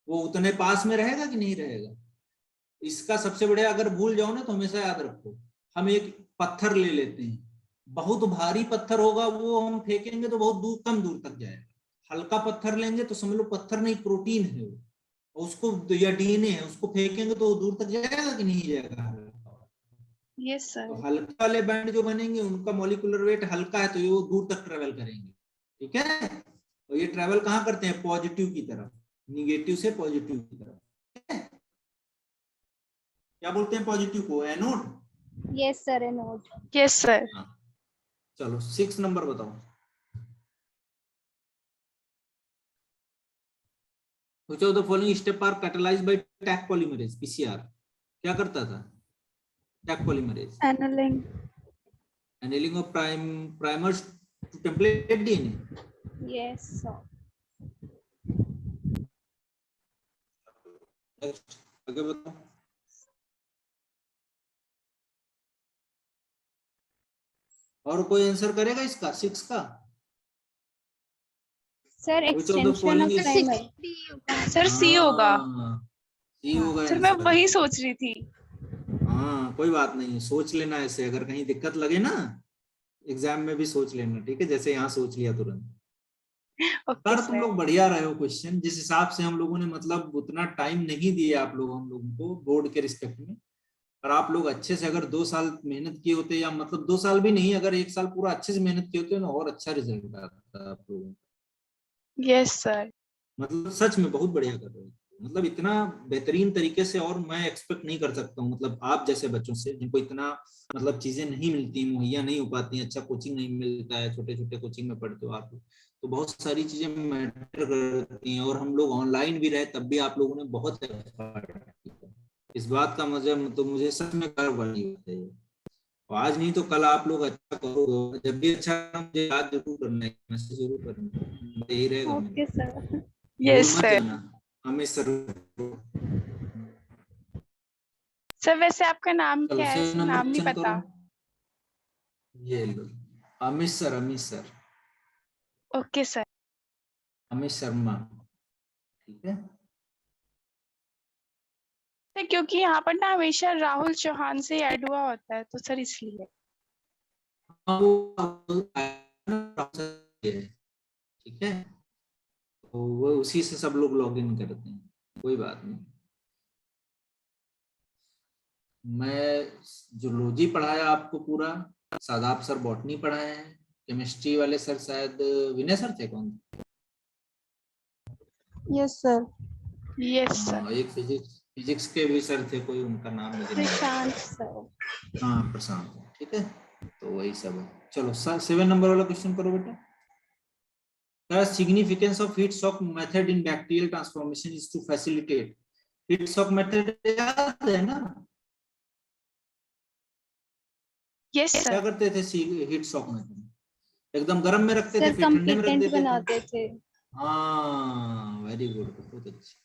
वो उतने पास में रहेगा कि नहीं रहेगा। इसका सबसे बड़े, अगर भूल जाओ ना तो हमेशा याद रखो, हम एक पत्थर ले लेते हैं, बहुत भारी पत्थर होगा वो हम फेंकेंगे तो बहुत दूर, कम दूर तक जाएगा। हल्का पत्थर लेंगे तो समझ लो पत्थर नहीं, प्रोटीन है वो, उसको या डीएनए है, उसको फेंकेंगे तो दूर तक जाएगा कि नहीं जाएगा। Yes sir. तो हल्का वाले बैंड जो बनेंगे उनका मॉलिक्यूलर वेट हल्का है, तो ये वो दूर तक ट्रेवल करेंगे, ठीक है। तो ये ट्रेवल कहाँ करते हैं? पॉजिटिव की तरफ, निगेटिव से पॉजिटिव की तरफ, ठीक है? क्या बोलते हैं पॉजिटिव को? Anode. Yes sir. Anode. Yes sir. चलो 6 नंबर बताओ। Which of the following step are catalyzed by Taq polymerase PCR? क्या करता था Taq polymerase? Annealing. Annealing of primers to template DNA. Yes sir. Next, आगे बताओ। और कोई आंसर करेगा इसका 6 का? Sir, Which of the extension following of is- primer. Sir C होगा। सी होगा सर मैं आंसर। वही सोच रही थी। हाँ कोई बात नहीं, सोच लेना ऐसे, अगर कहीं दिक्कत लगे ना एग्जाम में भी सोच लेना, ठीक है, जैसे यहाँ सोच लिया तुरंत। ओके पर तुम सर। लोग बढ़िया रहे हो क्वेश्चन, जिस हिसाब से हम लोगों ने मतलब उतना टाइम नहीं दिया आप लोग हम लोगों को बोर्ड के रिस्पेक्ट में, और आप लोग अच्छे से अगर 2 साल मेहनत किए होते, या मतलब 2 साल भी नहीं, अगर 1 साल पूरा अच्छे से मेहनत किए होते ना, और अच्छा रिजल्ट आता आप लोगों का। Yes sir. मतलब सच में बहुत बढ़िया कर रहे हो, मतलब इतना बेहतरीन तरीके से, और मैं एक्सपेक्ट नहीं कर सकता हूँ मतलब आप जैसे बच्चों से, जिनको इतना मतलब चीजें नहीं मिलती, मुहैया नहीं हो पाती, अच्छा कोचिंग नहीं मिलता है, छोटे छोटे कोचिंग में पढ़ते हो आप लोग, तो बहुत सारी चीजें मैटर करती हैं, और हम लोग ऑनलाइन भी रहे तब भी आप लोगों ने बहुत effort किया। इस बात का मुझे सच में गर्व वाली बात है। और आज नहीं तो कल आप लोग अच्छा करोगे, जब भी अच्छा मुझे याद जरूर करना है, मैसेज जरूर करना है, यही रहेगा मेरा। Okay, sir. यस भूल मत सर। जाना हमें सर। सर वैसे आपका नाम चलो क्या है? 7 नंबर नाम नहीं क्वेश्चन पता। करो। ये लो, Amit sir, Amit sir, okay sir. Amit Sharma, ठीक है। सर क्योंकि यहाँ पर ना हमेशा राहुल चौहान से ऐड हुआ होता है, तो सर इसलिए। हाँ, वो ठीक है, तो वो उसी से सब लोग लॉग इन करते हैं, कोई बात नहीं। मैं जूलॉजी पढ़ाया आपको पूरा, शादाब सर बॉटनी पढ़ाए हैं, केमिस्ट्री वाले सर शायद विनय सर थे, कौन? Yes sir. Yes sir. हाँ, एक फिजिक्स के भी सर थे, कोई उनका नाम मुझे नहीं याद। Prashant, sir. हाँ प्रशांत, ठीक है, तो वही सब है। चलो 7 नंबर वाला क्वेश्चन करो बेटा। The significance of heat shock method in bacterial transformation is to facilitate heat shock method, याद है ना? यस क्या सर। करते थे हीट शॉक मेथड? एकदम गर्म में रखते थे, Sir, फिर ठंडे में रख completent देते थे। बनाते थे. हाँ वेरी गुड, बहुत अच्छे।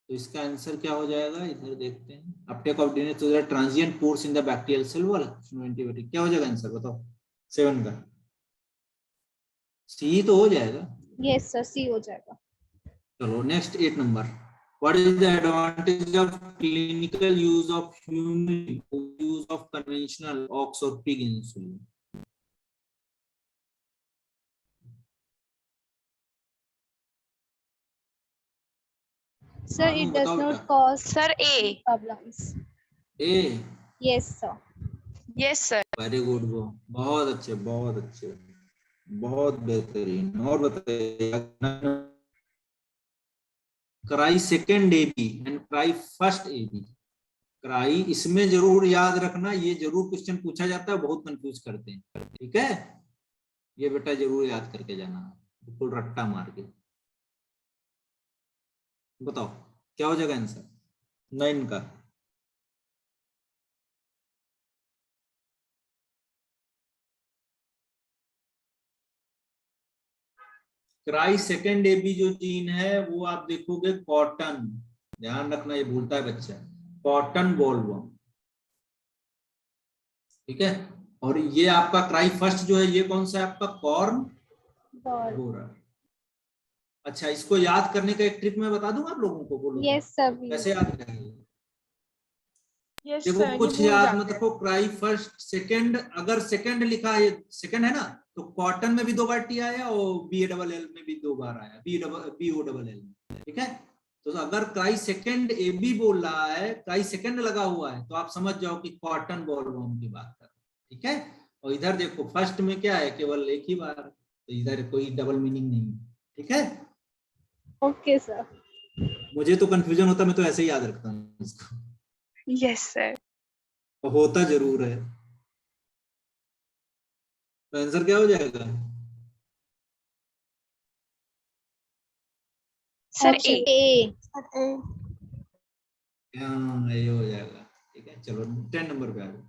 तो इसका आंसर क्या हो जाएगा, इधर देखते हैं। Uptake of DNA to the transient pores in the bacterial cell wall, antibiotic, क्या हो जाएगा आंसर बताओ 7 का? सी तो हो जाएगा। Yes, sir. C हो जाएगा. चलो next 8 number. What is the advantage of clinical use of human use of conventional ox or pig insulin? Sir, it does बताओ not बेटा। cause sir A. problems. A, Yes, sir. Yes sir. Very good, बहुत अच्छे, बहुत अच्छे, बहुत बेहतरीन। और बताइए, cry second AB and cry first AB. Cry इसमें जरूर याद रखना, ये जरूर क्वेश्चन पूछा जाता है, बहुत कंफ्यूज करते हैं, ठीक है, ये बेटा जरूर याद करके जाना, बिल्कुल रट्टा मार के। बताओ क्या हो जाएगा आंसर 9 का? क्राई सेकेंड एबी जो जीन है वो आप देखोगे कॉटन, ध्यान रखना, ये भूलता है बच्चा, कॉटन बॉलवर्म, ठीक है। और ये आपका क्राई फर्स्ट जो है, ये कौन सा है आपका? Corn Ball. बोरा। अच्छा, इसको याद करने का एक ट्रिक मैं बता दूं आप लोगों को, बोलो Yes, sir. कैसे याद करेंगे? यस देखो सर। ये कुछ भूल याद जाते मत हैं। रखो, क्राई फर्स्ट सेकंड, अगर सेकंड लिखा है, सेकंड है ना, तो कॉटन में भी 2 बार टी आया, और BALL में भी 2 बार आया, BOLL, ठीक है। तो अगर क्राई सेकंड एबी बोल रहा है, क्राई सेकंड लगा हुआ है, तो आप समझ जाओ कि कॉटन बॉलवर्म की बात कर, ठीक है। और इधर देखो फर्स्ट में क्या है, केवल एक ही बार, तो इधर कोई डबल मीनिंग नहीं, ठीक है। Okay, sir. मुझे तो कंफ्यूजन होता, मैं तो ऐसे ही याद रखता हूँ इसको, यस सर। तो होता जरूर है। तो आंसर क्या हो जाएगा? Sir Option A. A. हाँ ये हो जाएगा, ठीक है। चलो 10 नंबर पे आ गए।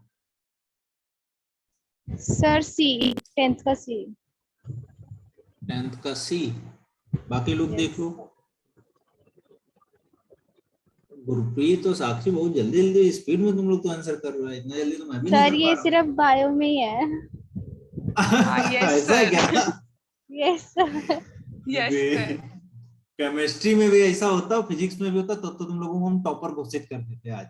Sir, C. 10th का C. 10th का सी, बाकी लोग Yes. देख लो। गुरप्रीत तो साक्षी बहुत जल्दी जल्दी स्पीड में तुम लोग तो आंसर कर रहे हो, इतना जल्दी तो मैं भी नहीं Sir, कर ये पा सिर्फ बायो में ही है. रहा। yes, ऐसा है sir. क्या? Yes, sir. Yes sir. Chemistry में भी ऐसा होता, फिजिक्स में भी होता, तो तुम लोगों को हम टॉपर घोषित कर देते आज।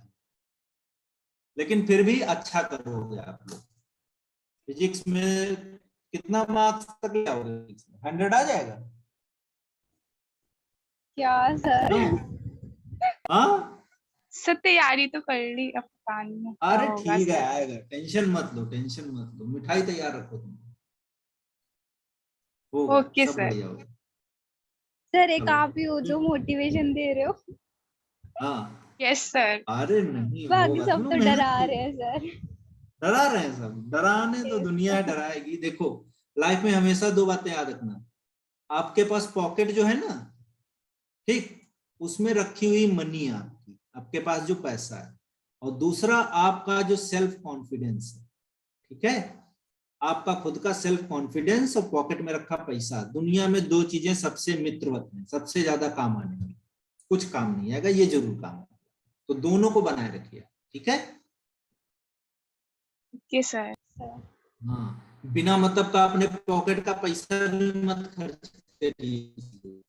लेकिन फिर भी अच्छा करोगे आप लोग। फिजिक्स में कितना मार्क्स तक ले आओगे? 100 आ जाएगा? क्या सर? हाँ, सर तैयारी तो कर ली, अब पता नहीं क्या अरे होगा ठीक है, सर। आएगा, टेंशन मत लो, टेंशन मत लो। मिठाई तैयार रखो तुम, होगा, ओके सब सर। बढ़िया होगा। सर एक चलो। आप ही हो जो मोटिवेशन दे रहे हो, हाँ, यस सर। अरे नहीं बाकी होगा, तुम सब लोग तो मेहनत डरा करो। रहे हैं सर। डरा रहे हैं सब, डराने तो दुनिया डराएगी। देखो, लाइफ में हमेशा दो बातें याद रखना। आपके पास पॉकेट जो है ना, ठीक, उसमें रखी हुई मनी आपकी, आपके पास जो पैसा है, और दूसरा आपका जो सेल्फ कॉन्फिडेंस है, ठीक है? आपका खुद का सेल्फ कॉन्फिडेंस और पॉकेट में रखा पैसा, दुनिया में दो चीजें सबसे मित्रवत हैं, सबसे ज्यादा काम आने वाली। कुछ काम नहीं आएगा, ये जरूर काम आएगा। तो दोनों को बनाए रखिए, ठीक है? Okay sir. हाँ, बिना मतलब का अपने पॉकेट का पैसा भी मत खर्च करिए।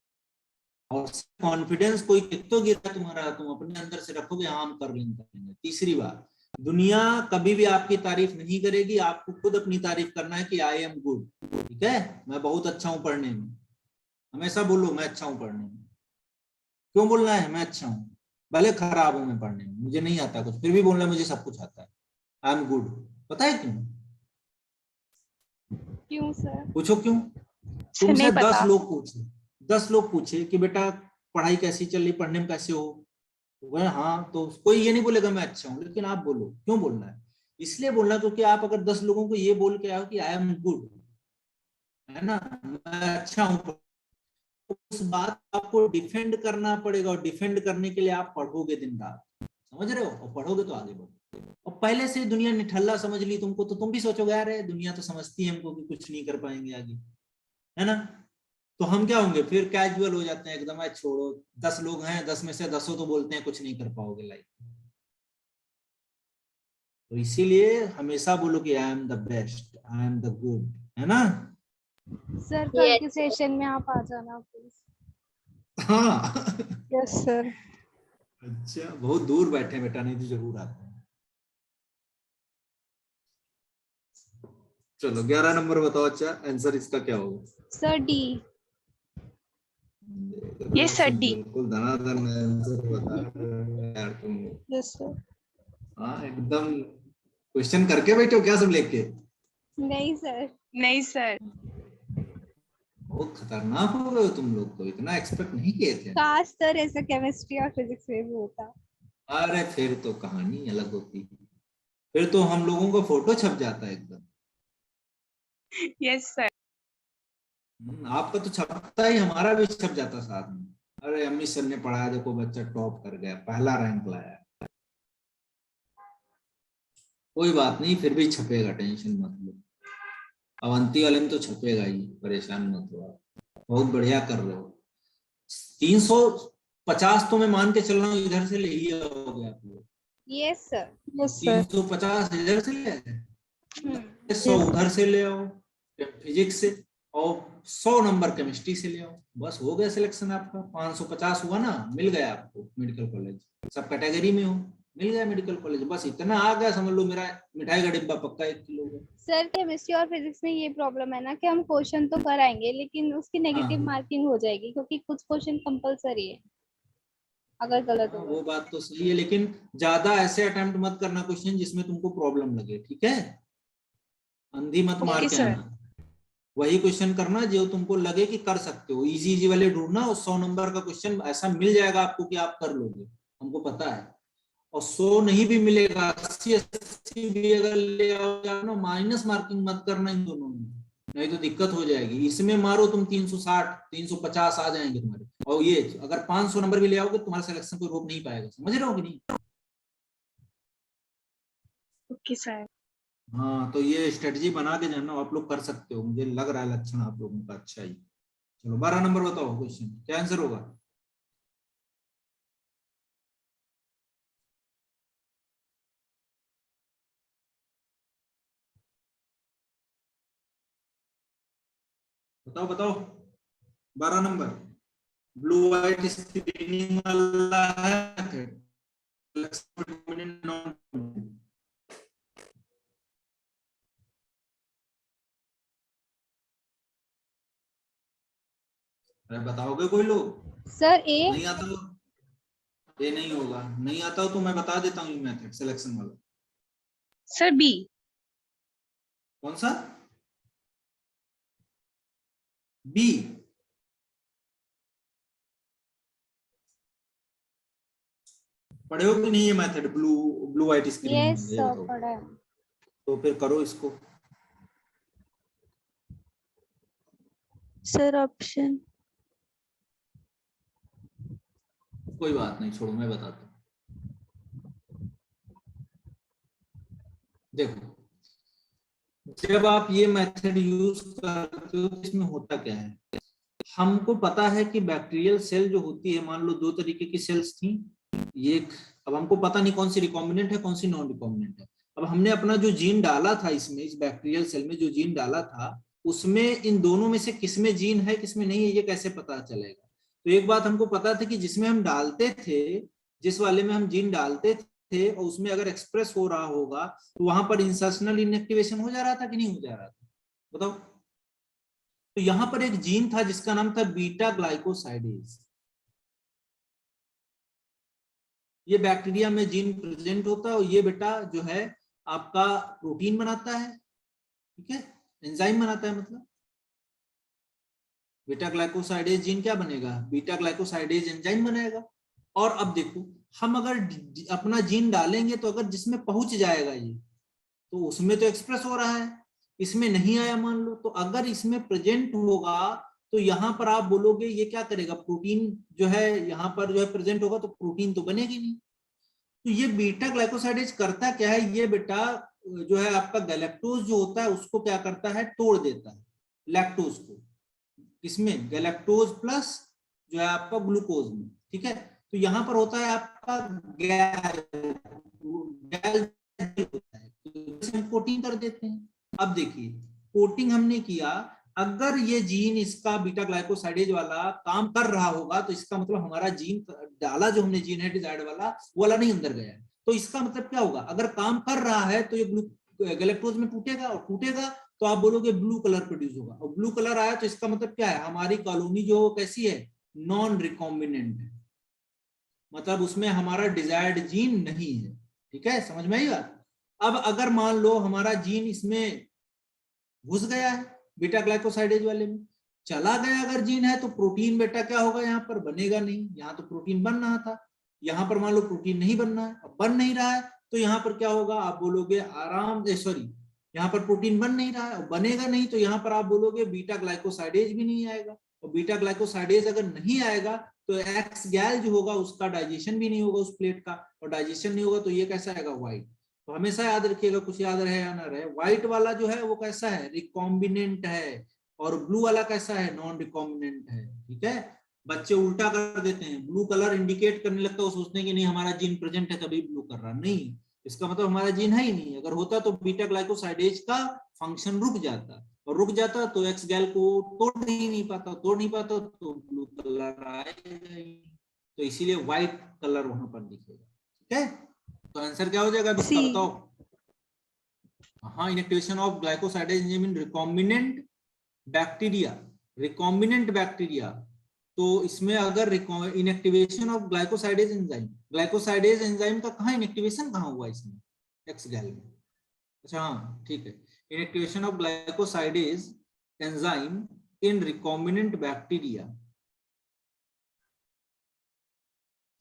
और कॉन्फिडेंस कोई एक तो गिरा तुम्हारा, तुम अपने अंदर से रखोगे, हाँ हम कर लेंगे। तीसरी बात, दुनिया कभी भी आपकी तारीफ नहीं करेगी, आपको खुद अपनी तारीफ करना है कि आई एम गुड, ठीक है? मैं बहुत अच्छा हूं पढ़ने में। हमेशा बोलो मैं अच्छा हूं पढ़ने में। क्यों बोलना है मैं अच्छा हूं? भले खराब हूं मैं पढ़ने में, मुझे नहीं आता कुछ, फिर भी बोलना मुझे सब कुछ आता है, आई एम गुड। पता है क्यों? क्यों सर? पूछो क्यों। सर तुमसे नहीं 10 पता। लोग पूछे, 10 लोग पूछे कि बेटा पढ़ाई कैसी चल रही, पढ़ने में कैसे हो? वह हाँ, तो कोई ये नहीं बोलेगा मैं अच्छा हूँ, लेकिन आप बोलो। क्यों बोलना है? इसलिए बोलना क्योंकि आप अगर 10 लोगों को ये बोल के आओ कि आई एम गुड, है ना, मैं अच्छा हूँ, उस बात को आपको डिफेंड करना पड़ेगा, और डिफेंड करने के लिए आप पढ़ोगे दिन रात। समझ रहे हो? और पढ़ोगे तो आगे बढ़ोगे। और पहले से दुनिया निठल्ला समझ ली तुमको, तो तुम भी सोचोगे यार दुनिया तो समझती है हमको कि कुछ नहीं कर पाएंगे आगे, है ना? तो हम क्या होंगे फिर? कैजुअल हो जाते हैं एकदम, छोड़ो, 10 लोग हैं, 10 में से 10 तो बोलते हैं कुछ नहीं कर पाओगे लाइफ में। तो इसीलिए हमेशा बोलो कि I am the best, I am the good, है ना? सर कल के सेशन में आप आ जाना प्लीज। हाँ। Yes sir. अच्छा, बहुत दूर बैठे बेटा, नहीं तो जरूर आते हैं। चलो 11 नंबर बताओ। अच्छा, आंसर इसका क्या होगा? Sir D. ये सर डी। बिल्कुल धनाधन आंसर बता रहे हो यार तुम। Yes sir. हाँ, एकदम क्वेश्चन करके बैठे हो क्या सब लेके? नहीं सर। नहीं सर। बहुत खतरनाक हो गए हो तुम लोग, तो इतना एक्सपेक्ट नहीं किए थे। काश सर ऐसा केमिस्ट्री और फिजिक्स में भी होता। अरे फिर तो कहानी अलग होती, फिर तो हम लोगों का फोटो छप जाता है एकदम। Yes sir. आपका तो छपता ही, हमारा भी छप जाता साथ में। अरे अम्मी सर ने पढ़ाया, देखो बच्चा टॉप कर गया, पहला रैंक लाया। कोई बात नहीं, फिर भी छपेगा, टेंशन मत लो। अवंती वाले में तो छपेगा ही, परेशान मत हो आप। बहुत बढ़िया कर रहे हो। 350 तो मैं मान के चल रहा हूँ इधर से ले ही आओगे आप लोग। Yes sir. Yes sir. 350 इधर से ले आए, 100 Yes. उधर से ले आओ फिजिक्स से, और 100 नंबर केमिस्ट्री से ले आओ। बस हो गया सिलेक्शन आपका। 550 हुआ ना, मिल गया आपको मेडिकल कॉलेज। सब कैटेगरी में हो, मिल गया मेडिकल कॉलेज। बस इतना आ गया, समझ लो मेरा मिठाई का डिब्बा पक्का 1 किलो का। सर केमिस्ट्री और फिजिक्स में ये प्रॉब्लम है ना कि हम क्वेश्चन तो कराएंगे लेकिन उसकी नेगेटिव हाँ मार्किंग हो जाएगी क्योंकि कुछ क्वेश्चन कंपलसरी है अगर गलत हाँ, होगा। वो बात तो सही है, लेकिन ज्यादा ऐसे अटेम्प्ट मत करना क्वेश्चन जिसमें तुमको प्रॉब्लम लगे, ठीक है? अंधी मत मार ओके के सर। आना। वही क्वेश्चन करना जो तुमको लगे कि कर सकते हो। इजी इजी वाले ढूंढना, और 100 नंबर का क्वेश्चन ऐसा मिल जाएगा आपको कि आप कर लोगे, हमको पता है। और 100 नहीं भी मिलेगा, 80 भी अगर ले आओ ना, माइनस मार्किंग मत करना इन दोनों में, नहीं तो दिक्कत हो जाएगी। इसमें मारो तुम 360 350 आ जाएंगे तुम्हारे। और ये अगर 500 नंबर भी ले आओगे, तुम्हारा सिलेक्शन कोई रोक नहीं पाएगा। समझ रहे हो कि नहीं? Okay sir. हाँ, तो ये स्ट्रेटजी बना के जाना, आप लोग कर सकते हो। मुझे लग रहा है लक्षण आप लोगों का अच्छा ही। चलो 12 नंबर बताओ, क्वेश्चन क्या आंसर होगा? बताओ बताओ। 12 नंबर ब्लू व्हाइट स्क्रीनिंग वाला है मेथड, अरे बताओगे कोई लोग? सर ए। नहीं आता हो, ये नहीं होगा, नहीं आता हो तो मैं बता देता हूँ ये मेथड सिलेक्शन वाला। Sir B. कौन सा? बी। पढ़े हो कि नहीं ये method blue blue white screening yes वाला, ये सर बताओ। पढ़ा है। तो फिर करो इसको। सर ऑप्शन कोई बात नहीं, छोड़ो मैं बताता हूँ। देखो, जब आप ये मेथड यूज करते हो तो इसमें होता क्या है, हमको पता है कि बैक्टीरियल सेल जो होती है, मान लो 2 तरीके की सेल्स थी, ये अब हमको पता नहीं कौन सी रिकॉम्बिनेंट है कौन सी नॉन रिकॉम्बिनेंट है। अब हमने अपना जो जीन डाला था इसमें, इस बैक्टीरियल सेल में जो जीन डाला था, उसमें इन दोनों में से किसमें जीन है किसमें नहीं है ये कैसे पता चलेगा? तो एक बात हमको पता था कि जिसमें हम डालते थे, जिस वाले में हम जीन डालते थे और उसमें अगर एक्सप्रेस हो रहा होगा तो वहां पर इंसर्शनल इनएक्टिवेशन हो जा रहा था कि नहीं हो जा रहा था? बताओ। तो यहां पर एक जीन था जिसका नाम था बीटा ग्लाइकोसाइडेज। ये बैक्टीरिया में जीन प्रेजेंट होता है और ये बेटा जो है आपका प्रोटीन बनाता है, ठीक है, एंजाइम बनाता है। मतलब बीटा ग्लाइकोसाइडेज जीन क्या बनेगा? बीटा ग्लाइकोसाइडेज एंजाइम बनाएगा। और अब देखो, हम अगर अपना जीन डालेंगे तो अगर जिसमें पहुंच जाएगा ये, तो उसमें तो एक्सप्रेस हो रहा है, इसमें नहीं आया मान लो, तो अगर इसमें प्रेजेंट होगा तो यहाँ पर आप बोलोगे ये क्या करेगा, प्रोटीन जो है यहाँ पर जो है प्रेजेंट होगा तो प्रोटीन तो बनेगी नहीं। तो ये बीटा ग्लाइकोसाइडेज करता क्या है, ये बेटा जो है आपका गैलेक्टोज जो होता है उसको क्या करता है, तोड़ देता है लैक्टोज को। किसमें? गैलेक्टोज प्लस जो है आपका ग्लूकोज में, ठीक है। तो यहाँ पर होता है आपका गैल होता है, तो हम कोटिंग कर देते हैं। अब देखिए, कोटिंग हमने किया, अगर ये जीन इसका बीटा ग्लाइकोसाइडेज वाला काम कर रहा होगा तो इसका मतलब हमारा जीन डाला जो हमने जीन है डिजायर्ड वाला, वो वाला नहीं अंदर गया है। तो इसका मतलब क्या होगा, अगर काम कर रहा है तो ये गैलेक्टोज में टूटेगा और टूटेगा तो आप बोलोगे ब्लू कलर प्रोड्यूस होगा, और ब्लू कलर आया तो इसका मतलब क्या है, हमारी कॉलोनी जो कैसी है, नॉन रिकॉम्बिनेंट है, मतलब उसमें हमारा डिजायर्ड जीन नहीं है। ठीक है, समझ में आई बात? अब अगर मान लो हमारा जीन इसमें घुस गया है, बीटा ग्लाइकोसाइडेज वाले में चला गया अगर जीन है, तो प्रोटीन बेटा क्या होगा, यहाँ पर बनेगा नहीं। यहाँ तो प्रोटीन बन रहा था, यहाँ पर मान लो प्रोटीन नहीं बनना है, अब बन नहीं रहा है, तो यहाँ पर क्या होगा, आप बोलोगे आराम से, सॉरी यहाँ पर प्रोटीन बन नहीं रहा है और बनेगा नहीं, तो यहाँ पर आप बोलोगे बीटा ग्लाइकोसाइडेज भी नहीं आएगा, और बीटा ग्लाइकोसाइडेज अगर नहीं आएगा तो एक्स गैल जो होगा उसका डाइजेशन भी नहीं होगा उस प्लेट का, और डाइजेशन नहीं होगा तो ये कैसा आएगा, व्हाइट। तो हमेशा याद रखिएगा, कुछ याद रहे या ना रहे, व्हाइट वाला जो है वो कैसा है, रिकॉम्बिनेंट है, और ब्लू वाला कैसा है, नॉन रिकॉम्बिनेंट है। ठीक है, बच्चे उल्टा कर देते हैं, ब्लू कलर इंडिकेट करने लगता है, वो सोचते हैं कि नहीं हमारा जीन प्रेजेंट है तभी ब्लू कर रहा, नहीं, इसका मतलब हमारा जीन है ही नहीं। अगर होता तो बीटा ग्लाइकोसाइडेज का फंक्शन रुक जाता, और रुक जाता तो एक्स गैल को तोड़ ही नहीं पाता, तोड़ नहीं पाता तो ब्लू कलर आएगा ही, तो इसीलिए व्हाइट कलर वहां पर दिखेगा। ठीक है, तो आंसर क्या हो जाएगा अब इसका, सी। बताओ। हाँ, inactivation of glycosidase enzyme in recombinant bacteria, recombinant bacteria. तो इसमें अगर इनएक्टिवेशन ऑफ ग्लाइकोसाइडेज एंजाइम का कहाँ इनएक्टिवेशन कहाँ हुआ इसमें, एक्स गैल में। अच्छा हाँ ठीक है, inactivation of glycosidase enzyme in recombinant bacteria,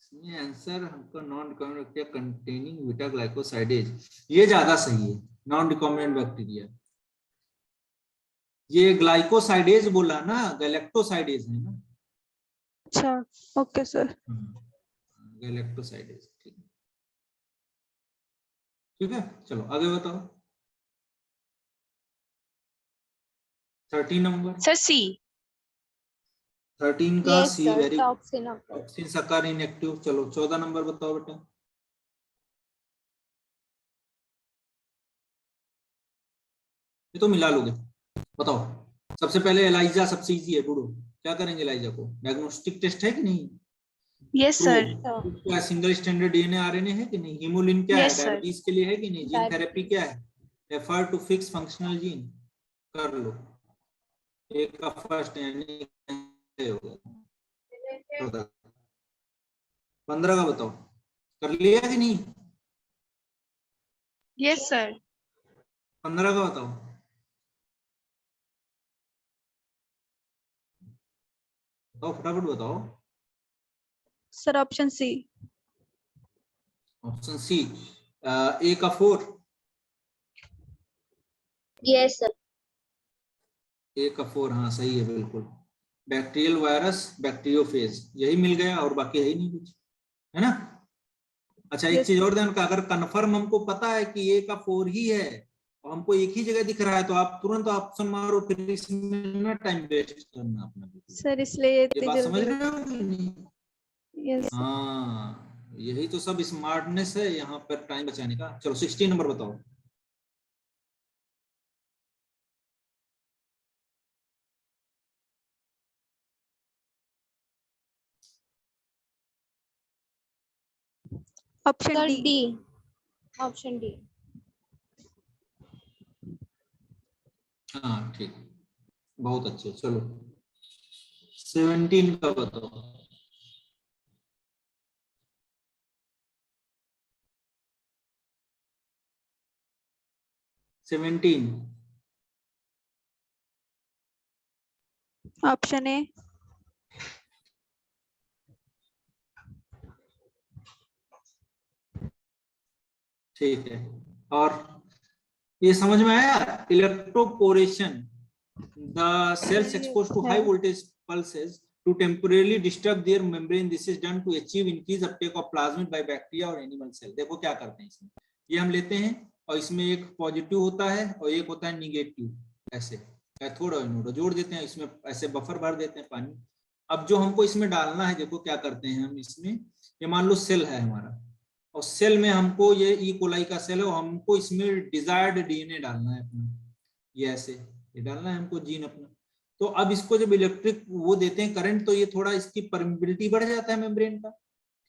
इसमें आंसर हमको non recombinant bacteria containing beta glycosidase, ये ज्यादा सही है, नॉन रिकॉम्बिनेंट बैक्टीरिया। ये ग्लाइकोसाइडेज बोला ना, गैलेक्टोसाइडेज है ना। अच्छा ओके सर। गैलेक्टोसाइडेज, ठीक है। ठीक है, चलो आगे बताओ। 13 नंबर, सर सी। 13 का yes C, sir very toxin of toxin सकार इनएक्टिव। चलो 14 नंबर बताओ बेटा। ये तो मिला लोगे, बताओ। सबसे पहले एलाइजा सबसे इजी है, ढूंढो क्या करेंगे इलाइजा को? डायग्नोस्टिक टेस्ट है कि नहीं? Yes sir. प्रूव क्या सिंगल स्टैंडर्ड डीएनए आरएनए है कि नहीं? हीमोलिन क्या है? Yes, sir. डायबिटीज के लिए है कि नहीं? Gene Diabetes. थेरेपी क्या है? Effort to fix functional gene. कर लो, एक का फर्स्ट यानी होगा 15 का बताओ, कर लिया कि नहीं? Yes sir. 15 का बताओ। बताओ फटाफट बताओ। Sir option C. Option C, A का 4, यस सर। ए का 4, हाँ सही है बिल्कुल। बैक्टीरियल वायरस बैक्टीरियोफेज, यही मिल गया और बाकी है ही नहीं कुछ, है ना? अच्छा एक Yes, चीज और ध्यान का, अगर कन्फर्म हमको पता है कि ए का 4 ही है और हमको एक ही जगह दिख रहा है तो आप तुरंत ऑप्शन मारो, फिर इसमें ना टाइम वेस्ट करना अपना। सर इसलिए ये इतनी बात समझ जल्दी। रहे हो कि नहीं? यस हाँ, यही तो सब स्मार्टनेस है यहाँ पर टाइम बचाने का। चलो 16 नंबर बताओ। Option sir D. D, option D. हाँ ठीक, बहुत अच्छे। चलो 17 का बताओ। Seventeen, option A. ठीक है। और ये समझ में आया? Electroporation, the cells exposed to high voltage pulses to temporarily disturb their membrane, this is done to achieve increased uptake of plasmid by bacteria or animal cell। देखो क्या करते हैं इसमें, ये हम लेते हैं और इसमें एक पॉजिटिव होता है और एक होता है निगेटिव, ऐसे कैथोड और एनोड जोड़ देते हैं, इसमें ऐसे बफर भर देते हैं पानी। अब जो हमको इसमें डालना है, देखो क्या करते हैं हम इसमें, ये मान लो सेल है हमारा और सेल में हमको ये ई कोलाई का सेल है और हमको इसमें डिजायर्ड डीएनए डालना है अपना, ये ऐसे ये डालना है हमको जीन अपना। तो अब इसको जब इलेक्ट्रिक वो देते हैं करंट, तो ये थोड़ा इसकी परमिबिलिटी बढ़ जाता है मेम्ब्रेन का,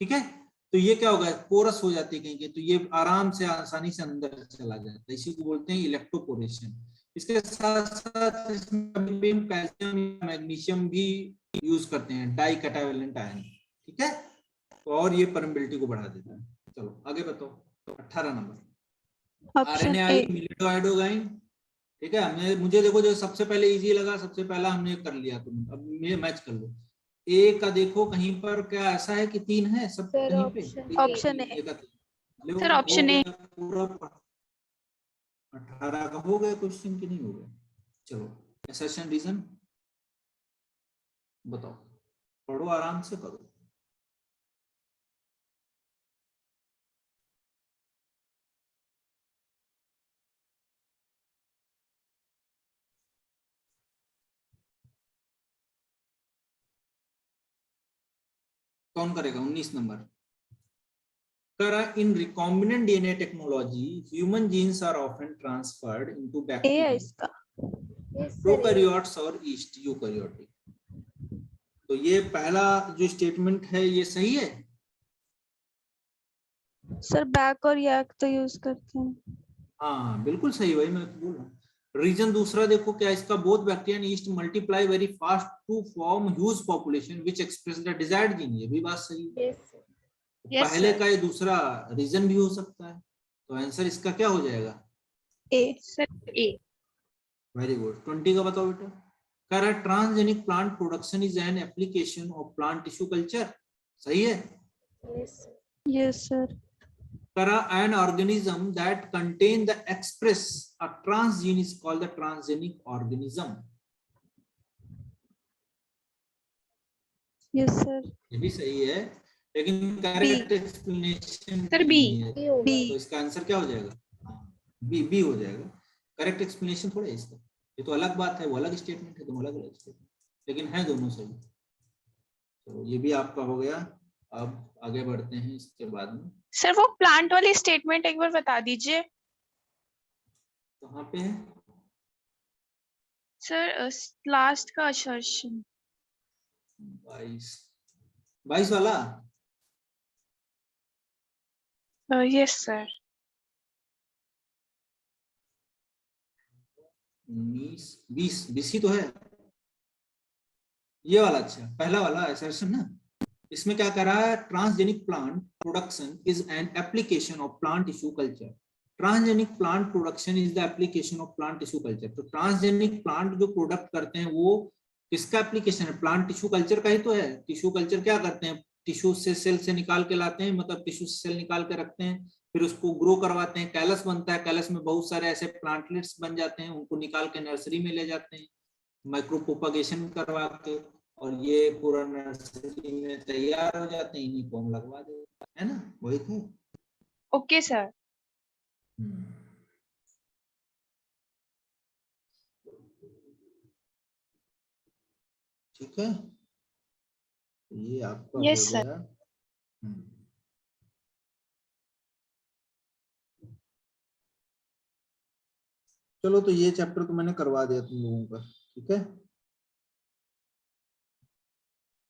ठीक है? तो ये क्या होगा, पोरस हो जाती है कहीं के, तो ये आराम से आसानी से अंदर चला जाता है, इसी को बोलते हैं इलेक्ट्रोपोरेशन। इसके साथ साथ इसमें कैल्शियम मैग्नीशियम भी यूज करते हैं, डाई कैटावैलेंट आयन, ठीक है? तो और ये परमिबिलिटी को बढ़ा देता है। चलो आगे बताओ 18 नंबर। ऑप्शन आरएनए ए। मिलिडोआइडोगाइन, ठीक है? मुझे देखो जो सबसे पहले इजी लगा, सबसे पहला हमने कर लिया, तुम अब ये मैच कर लो। ए का देखो कहीं पर क्या ऐसा है कि 3 है सब सर कहीं पे? Option A. ए का 3 सर ऑप्शन ए। पूरा 18 का हो गया क्वेश्चन कि नहीं हो गया? चलो असर्शन रीजन बताओ, पढ़ो आराम से करो। कौन करेगा? 19 number. In recombinant DNA technology, human genes are often transferred into ए है bacteria, इसका। प्रोकैरियोट्स और यूकैरियोटिक। तो ये पहला जो स्टेटमेंट है ये सही है? सर बैक और यैक तो यूज करते हैं। हाँ बिल्कुल सही, भाई मैं तो बोल रहा हूँ। रीजन दूसरा देखो क्या इसका, both bacteria and yeast multiply very fast to form huge population which express the desired gene, ये भी बात सही है। Yes, पहले sir. का ये दूसरा रीजन भी हो सकता है, तो आंसर इसका क्या हो जाएगा? A. Sir A. Very good. 20 का बताओ बेटा। करा transgenic plant production is an application of plant tissue culture, सही है? Yes sir. करा an organism that contain the express a transgene is called the transgenic organism, yes sir. ये भी सही है, लेकिन correct explanation sir B. B. तो इसका आंसर क्या हो जाएगा? बी, बी हो जाएगा। करेक्ट एक्सप्लेनेशन थोड़ा है इसका, ये तो अलग बात है, वो अलग स्टेटमेंट है, तुम अलग अलग स्टेटमेंट, लेकिन है दोनों सही। तो ये भी आपका हो गया। अब आगे बढ़ते हैं इसके बाद में। सर वो प्लांट वाली स्टेटमेंट एक बार बता दीजिए। कहाँ पे है? सर लास्ट का असर्शन। 22 वाला। Yes sir. 20 ही तो है ये वाला। अच्छा पहला वाला assertion ना, इसमें क्या कर रहा है, transgenic plant production is an application of plant tissue culture. Transgenic plant production is the application of plant tissue culture. तो ट्रांसजेनिक प्लांट जो प्रोडक्ट करते हैं वो किसका एप्लीकेशन है, प्लांट टिश्यू कल्चर का ही तो है। टिश्यू कल्चर क्या करते हैं, टिश्यू से सेल से निकाल के लाते हैं, मतलब टिश्यू से सेल निकाल के रखते हैं, फिर उसको ग्रो करवाते हैं, कैलस बनता है, कैलस में बहुत सारे ऐसे प्लांटलेट्स बन जाते हैं, उनको निकाल के नर्सरी में ले जाते हैं माइक्रो प्रोपगेशन करवा के, और ये पूरा नर्सरी में तैयार हो जाते हैं, इन्हीं को हम लगवा देते है ना, वही तो। Okay sir. ठीक है, ये आपका Yes, हो sir. गया। चलो तो ये चैप्टर तो मैंने करवा दिया तुम लोगों का, ठीक है।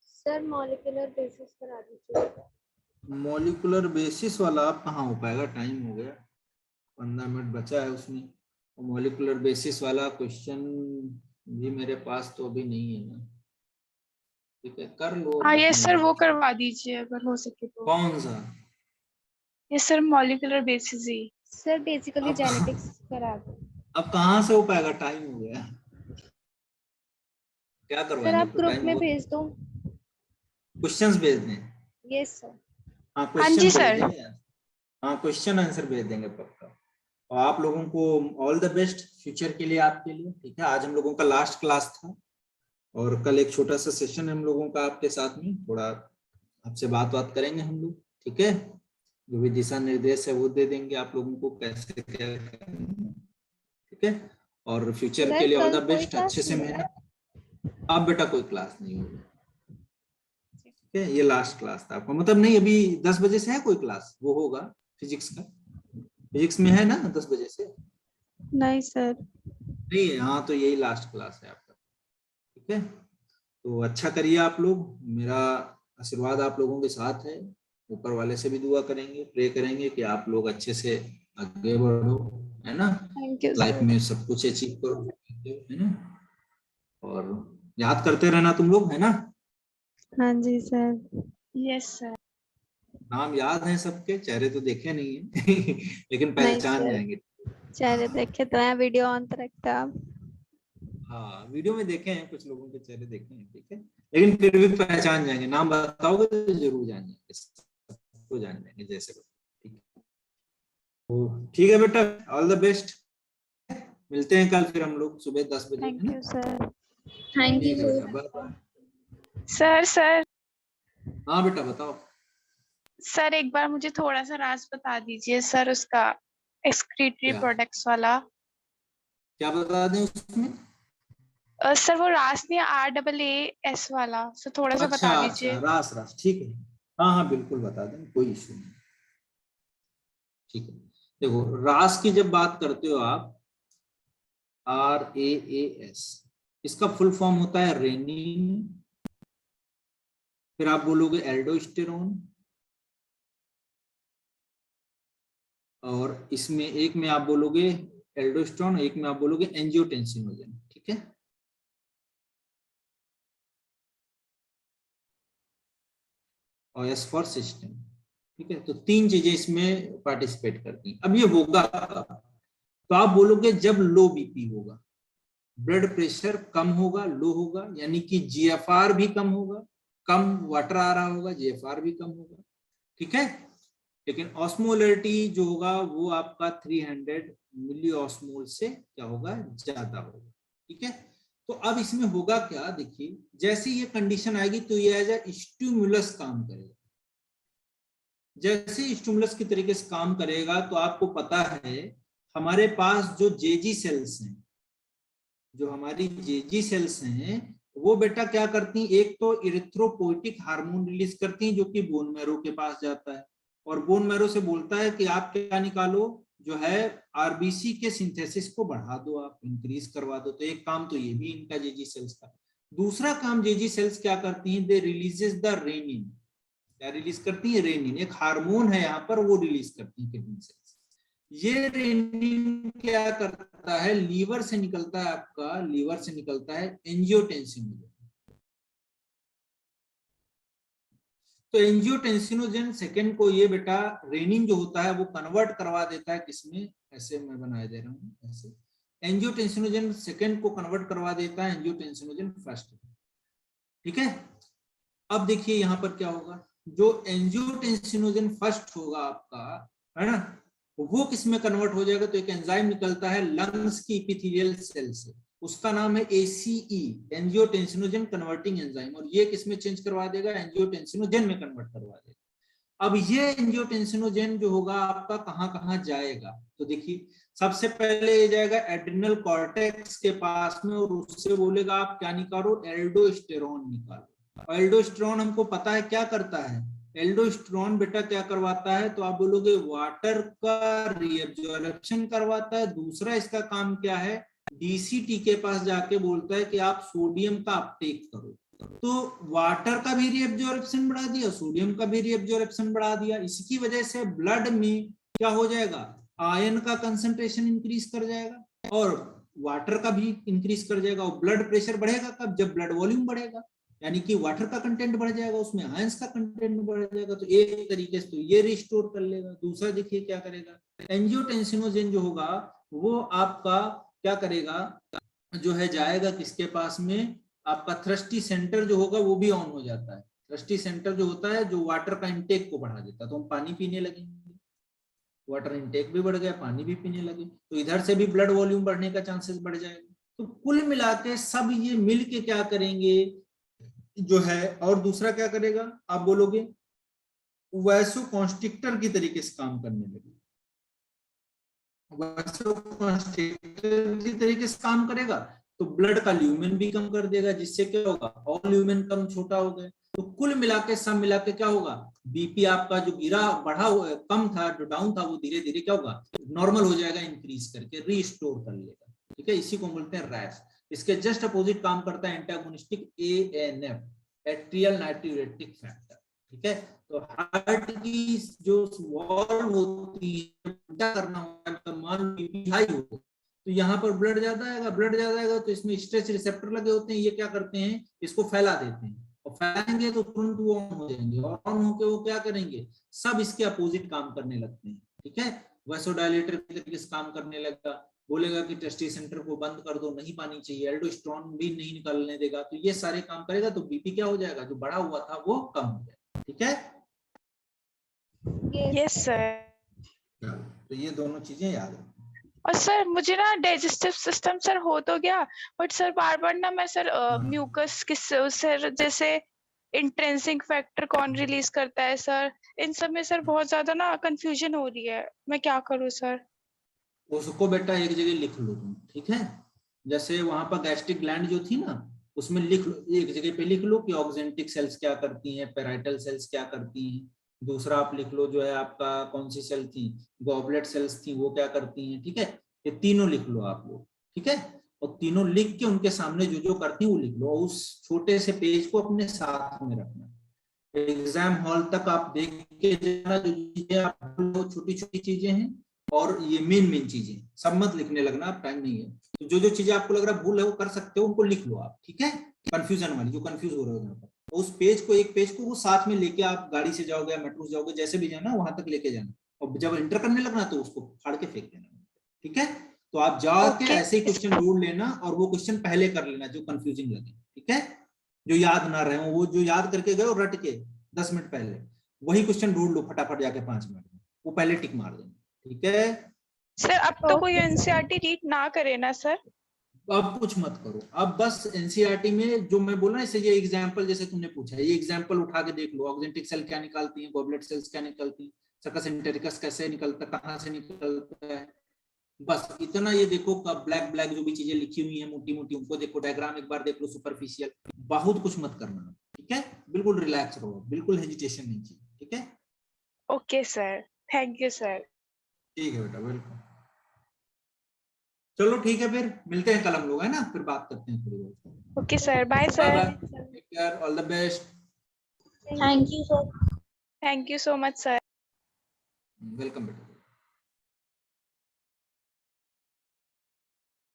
सर मॉलिक्यूलर बेसिस करा दीजिए। मॉलिक्यूलर बेसिस वाला आप कहाँ हो पाएगा, टाइम हो गया, 15 मिनट बचा है उसमें। मॉलिक्यूलर बेसिस वाला क्वेश्चन भी मेरे पास तो अभी नहीं है ना, ठीक है, कर लो। हाँ यस सर, वो करवा दीजिए अगर हो सके तो। कौन सा? यस सर, मॉलिक्यूलर बेसिस ही। सर बेसिकली अब- जेनेटिक्स करा दो। अब कहाँ से हो पाएगा, टाइम हो गया, क्या सर करवाएंगे, आप अब तो ग्रुप टाइम में हो। भेज दो। क्वेश्चंस भेज दें? Yes sir. हाँ हाँ क्वेश्चन जी भेज सर। देंगे, हाँ क्वेश्चन आंसर भेज देंगे पक्का। और आप लोगों को ऑल द बेस्ट फ्यूचर के लिए, आपके लिए, ठीक है। आज हम लोगों का लास्ट क्लास था, और कल एक छोटा सा सेशन हम लोगों का आपके साथ में, थोड़ा आपसे बात करेंगे हम लोग, ठीक है। जो भी दिशा निर्देश है वो दे देंगे आप लोगों को, कैसे क्या करना है, ठीक है। और फ्यूचर सर के लिए ऑल कल द कोई बेस्ट, क्लास अच्छे से नहीं है? मेहनत। अब बेटा कोई क्लास नहीं होगी, ठीक है, ये लास्ट क्लास था आपका, मतलब नहीं अभी 10 बजे से है कोई क्लास, वो होगा फिजिक्स का, फिजिक्स में है ना 10 बजे से? नहीं सर। नहीं है, हाँ तो यही लास्ट क्लास है आपका, ठीक है। तो अच्छा करिए आप लोग, मेरा आशीर्वाद आप लोगों के साथ है, ऊपर वाले से भी दुआ करेंगे, प्रे करेंगे कि आप लोग अच्छे से आगे बढ़ो, है ना, थैंक यू लाइफ सर। में सब कुछ अचीव करो, है ना, और याद करते रहना तुम लोग, है ना। हाँ जी सर। Yes sir. नाम याद है सबके, चेहरे तो देखे नहीं है लेकिन नहीं पहचान सर, जाएंगे। चेहरे देखे तो है, वीडियो ऑन तो रखता आप। हाँ वीडियो में देखे हैं, कुछ लोगों के चेहरे देखे हैं, ठीक है, लेकिन फिर भी पहचान जाएंगे, नाम बताओगे तो जरूर जान जाएंगे, सबको जान जाएंगे जैसे, ठीक है। तो ठीक है बेटा, ऑल द बेस्ट, मिलते हैं कल फिर हम लोग सुबह 10 बजे, है थैंक ना। You sir. थैंक ठीक है यू। बेटा, बाय बाय। सर हाँ बेटा बताओ। सर एक बार मुझे थोड़ा सा राज बता दीजिए सर, उसका एक्सक्रीटरी क्या प्रोडक्ट्स वाला। क्या बता दें उसमें? सर वो रास नहीं, RAAS वाला, सर थोड़ा सा अच्छा बता अच्छा, दीजिए। रास रास, ठीक है, हाँ हाँ बिल्कुल बता दें, कोई इशू नहीं, ठीक है। देखो रास की जब बात करते हो आप, RAAS, इसका फुल फॉर्म होता है रेनिन, फिर आप बोलोगे एल्डोस्टेरोन, और इसमें एक में आप बोलोगे एल्डोस्टेरोन, एक में आप बोलोगे एंजियोटेंसिनोजन, ठीक है। और एस फॉर सिस्टम, ठीक है। तो 3 चीजें इसमें पार्टिसिपेट करती हैं। अब ये होगा कब? तो आप बोलोगे जब लो बीपी होगा, ब्लड प्रेशर कम होगा, लो होगा, यानी कि GFR भी कम होगा, कम वाटर आ रहा होगा, GFR भी कम होगा, ठीक है। लेकिन ऑस्मोलरिटी जो होगा वो आपका 300 मिली ऑस्मोल से क्या होगा, ज्यादा होगा, ठीक है। तो अब इसमें होगा क्या, देखिए जैसे ये कंडीशन आएगी तो ये एज ए स्टिमुलस काम करेगा। जैसे स्टिमुलस की तरीके से काम करेगा तो आपको पता है हमारे पास जो जेजी सेल्स हैं, जो हमारी जेजी सेल्स हैं, वो बेटा क्या करती हैं, एक तो इरिथ्रोपोइटिक हार्मोन रिलीज करती हैं जो कि बोन मैरो के पास जाता है, और बोन मैरो से बोलता है कि आप क्या निकालो, जो है आरबीसी के सिंथेसिस को बढ़ा दो, आप इंक्रीज करवा दो। तो एक काम तो ये भी इनका जेजी सेल्स का। दूसरा काम जेजी सेल्स क्या करती हैं, दे रिलीजेस द रेनिन। क्या रिलीज करती है? रेनिन, एक हार्मोन है यहाँ पर, वो रिलीज करती है किडनी सेल्स। ये रेनिन क्या करता है, लीवर से निकलता है, आपका लीवर से निकलता है एंजियोटेंसिनोजन। तो एंजियोटेंसिनोजन सेकंड को ये बेटा रेनिन जो होता है वो कन्वर्ट करवा देता है किसमें, ऐसे मैं बना दे रहा हूँ, ऐसे एंजियोटेंसिनोजन सेकंड को कन्वर्ट करवा देता है एंजियोटेंसिनोजन फर्स्ट। ठीक है, अब देखिए यहाँ पर क्या होगा, जो एंजियोटेंसिनोजन फर्स्ट होगा आपका, है ना, वो किसमें कन्वर्ट हो जाएगा, तो एक एंजाइम निकलता है लंग्स की एपिथेलियल सेल से, उसका नाम है ACE, एंजियोटेंसिनोजन कन्वर्टिंग एंजाइम, और ये किसमें चेंज करवा देगा, एंजियोटेंसिनोजन में कन्वर्ट करवा देगा। अब ये एंजियोटेंसिनोजन जो होगा आपका कहाँ कहाँ जाएगा, तो देखिए सबसे पहले ये जाएगा एड्रिनल कॉर्टेक्स के पास में, और उससे बोलेगा आप क्या निकालो, एल्डोस्टेरॉन निकालो। एल्डोस्टेरॉन हमको पता है क्या करता है, एल्डोस्टेरॉन बेटा क्या करवाता है, तो आप बोलोगे वाटर का रीअब्जॉर्प्शन करवाता है। दूसरा इसका काम क्या है, DCT के पास जाके बोलता है कि आप सोडियम का अपटेक करो, तो वाटर का भी रीअब्जॉर्प्शन बढ़ा दिया, सोडियम का भी रीअब्जॉर्प्शन बढ़ा दिया। इसकी वजह से ब्लड में क्या हो जाएगा, आयन का कंसंट्रेशन इंक्रीज कर जाएगा और वाटर का भी इंक्रीज कर जाएगा, और ब्लड प्रेशर बढ़ेगा कब, जब ब्लड वॉल्यूम बढ़ेगा, यानी कि वाटर का कंटेंट बढ़ जाएगा, उसमें आयंस का कंटेंट बढ़ जाएगा। तो एक तरीके से तो ये रिस्टोर कर लेगा। दूसरा देखिए क्या करेगा, एंजियोटेंसिनोजन जो होगा वो आपका क्या करेगा, जो है जाएगा किसके पास में, आपका थ्रस्टी सेंटर जो होगा वो भी ऑन हो जाता है। थ्रस्टी सेंटर जो होता है जो वाटर का इंटेक को बढ़ा देता है, तो हम पानी पीने लगेंगे, वाटर इंटेक भी बढ़ गया, पानी भी पीने लगे, तो इधर से भी ब्लड वॉल्यूम बढ़ने का चांसेस बढ़ जाएगा। तो कुल मिला के सब ये मिल के क्या करेंगे जो है, और दूसरा क्या करेगा, आप बोलोगे वैसोकॉन्स्ट्रिक्टर की तरीके से काम करने लगे, वैसोकॉन्स्ट्रिक्टर की तरीके से काम करेगा, तो ब्लड का ल्यूमेन भी कम कर देगा, जिससे क्या होगा, और ल्यूमेन कम छोटा हो गया। तो कुल मिला के सब मिला के क्या होगा, बीपी आपका जो गिरा बढ़ा हुआ कम था, जो डाउन था, वो धीरे धीरे क्या होगा, नॉर्मल हो जाएगा, इंक्रीज करके रीस्टोर कर लेगा। ठीक है, इसी को बोलते हैं रैश। इसके जस्ट अपोजिट काम करता है एंटागोनिस्टिक ANF, एट्रियल नाइट्रेटिक फैक्टर। ठीक है, तो हार्ट की जो वॉल होती है क्या करना होगा, तो मान लो बीपी हाई हो तो यहाँ पर ब्लड ज्यादा आएगा, ब्लड ज्यादा आएगा तो इसमें स्ट्रेच रिसेप्टर लगे होते हैं, ये क्या करते हैं, इसको फैला देते हैं, और फैलाएंगे तो तुरंत वो ऑन हो जाएंगे, और ऑन होके वो क्या करेंगे, सब इसके अपोजिट काम करने लगते हैं। ठीक है, वैसोडायलेटर के तरीके से काम करने लगेगा, बोलेगा कि टेस्टी सेंटर को बंद कर दो, नहीं पानी चाहिए, एल्डोस्टेरॉन भी नहीं निकालने देगा, तो ये सारे काम करेगा, तो बीपी क्या हो जाएगा, जो बढ़ा हुआ था वो कम हो जाएगा। ठीक है, यस सर। तो ये दोनों चीजें याद रखना। और सर मुझे ना डाइजेस्टिव सिस्टम सर हो तो गया, बट सर बार बार ना मैं सर म्यूकस किस सर जैसे इंट्रिंसिक फैक्टर कौन रिलीज करता है सर, इन सब में सर बहुत ज्यादा ना कंफ्यूजन हो रही है, मैं क्या करूँ सर। उसको बेटा एक जगह लिख लो तुम, ठीक है, जैसे वहां पर गैस्ट्रिक ग्लैंड जो थी ना, उसमें लिख लो, एक जगह पे लिख लो कि ऑक्जेंटिक सेल्स क्या करती हैं, पेराइटल सेल्स क्या करती हैं। दूसरा आप लिख लो जो है आपका कौन सी सेल थी, गॉबलेट सेल्स थी, वो क्या करती हैं। ठीक है, ये तीनों लिख लो आप लोग। ठीक है, और तीनों लिख के उनके सामने जो जो करती हैं वो लिख लो, और उस छोटे से पेज को अपने साथ में रखना। एग्जाम हॉल तक आप देख के जाना, जो चीजें आप छोटी छोटी चीजें हैं और ये मेन चीजें सब मत लिखने लगना, आप टाइम नहीं है, तो जो जो चीजें आपको लग रहा है भूल है वो कर सकते हो, उनको लिख लो आप। ठीक है, कंफ्यूजन वाली जो कंफ्यूज हो रहे हो यहाँ पर, उस पेज को, एक पेज को वो साथ में लेके आप गाड़ी से जाओगे या मेट्रो से जाओगे, जैसे भी जाना वहां तक लेके जाना, और जब एंटर करने लगना तो उसको फाड़ के फेंक देना। ठीक है, तो आप जाके ऐसे ही क्वेश्चन ढूंढ लेना, और वो क्वेश्चन पहले कर लेना जो कंफ्यूजिंग लगे। ठीक है, जो याद ना रहे, वो जो याद करके गए और रट के 10 मिनट पहले, वही क्वेश्चन ढूंढ लो फटाफट जाके 5 मिनट में, वो पहले टिक मार देना। ठीक है सर, अब तो कोई एनसीईआरटी रीड ना करे ना सर। अब कुछ मत करो, अब बस एनसीईआरटी में जो मैं बोल रहा हूँ, ये एग्जांपल जैसे तुमने पूछा, ये एग्जांपल उठा के देख लो, ऑक्जेंटिक सेल क्या निकालती है, गॉबलेट सेल्स क्या निकलती है, सर्कस एंटेरिकस कैसे निकलता, कहाँ से निकलता है, बस इतना ये देखो। कब ब्लैक ब्लैक जो भी चीजें लिखी हुई है मोटी मोटी, उनको देखो, डायग्राम एक बार देख लो, सुपरफिशियल, बहुत कुछ मत करना। ठीक है, बिल्कुल रिलैक्स रहो, बिल्कुल हेजिटेशन नहीं चाहिए। ठीक है, okay sir, thank you sir. ठीक है बेटा, वेलकम। चलो ठीक है, फिर मिलते हैं कल हम लोग, है ना, फिर बात करते हैं थोड़ी बहुत। Okay sir, bye sir. Bye, take care, all the best. Thank you sir. Thank you so much sir. Welcome बेटा।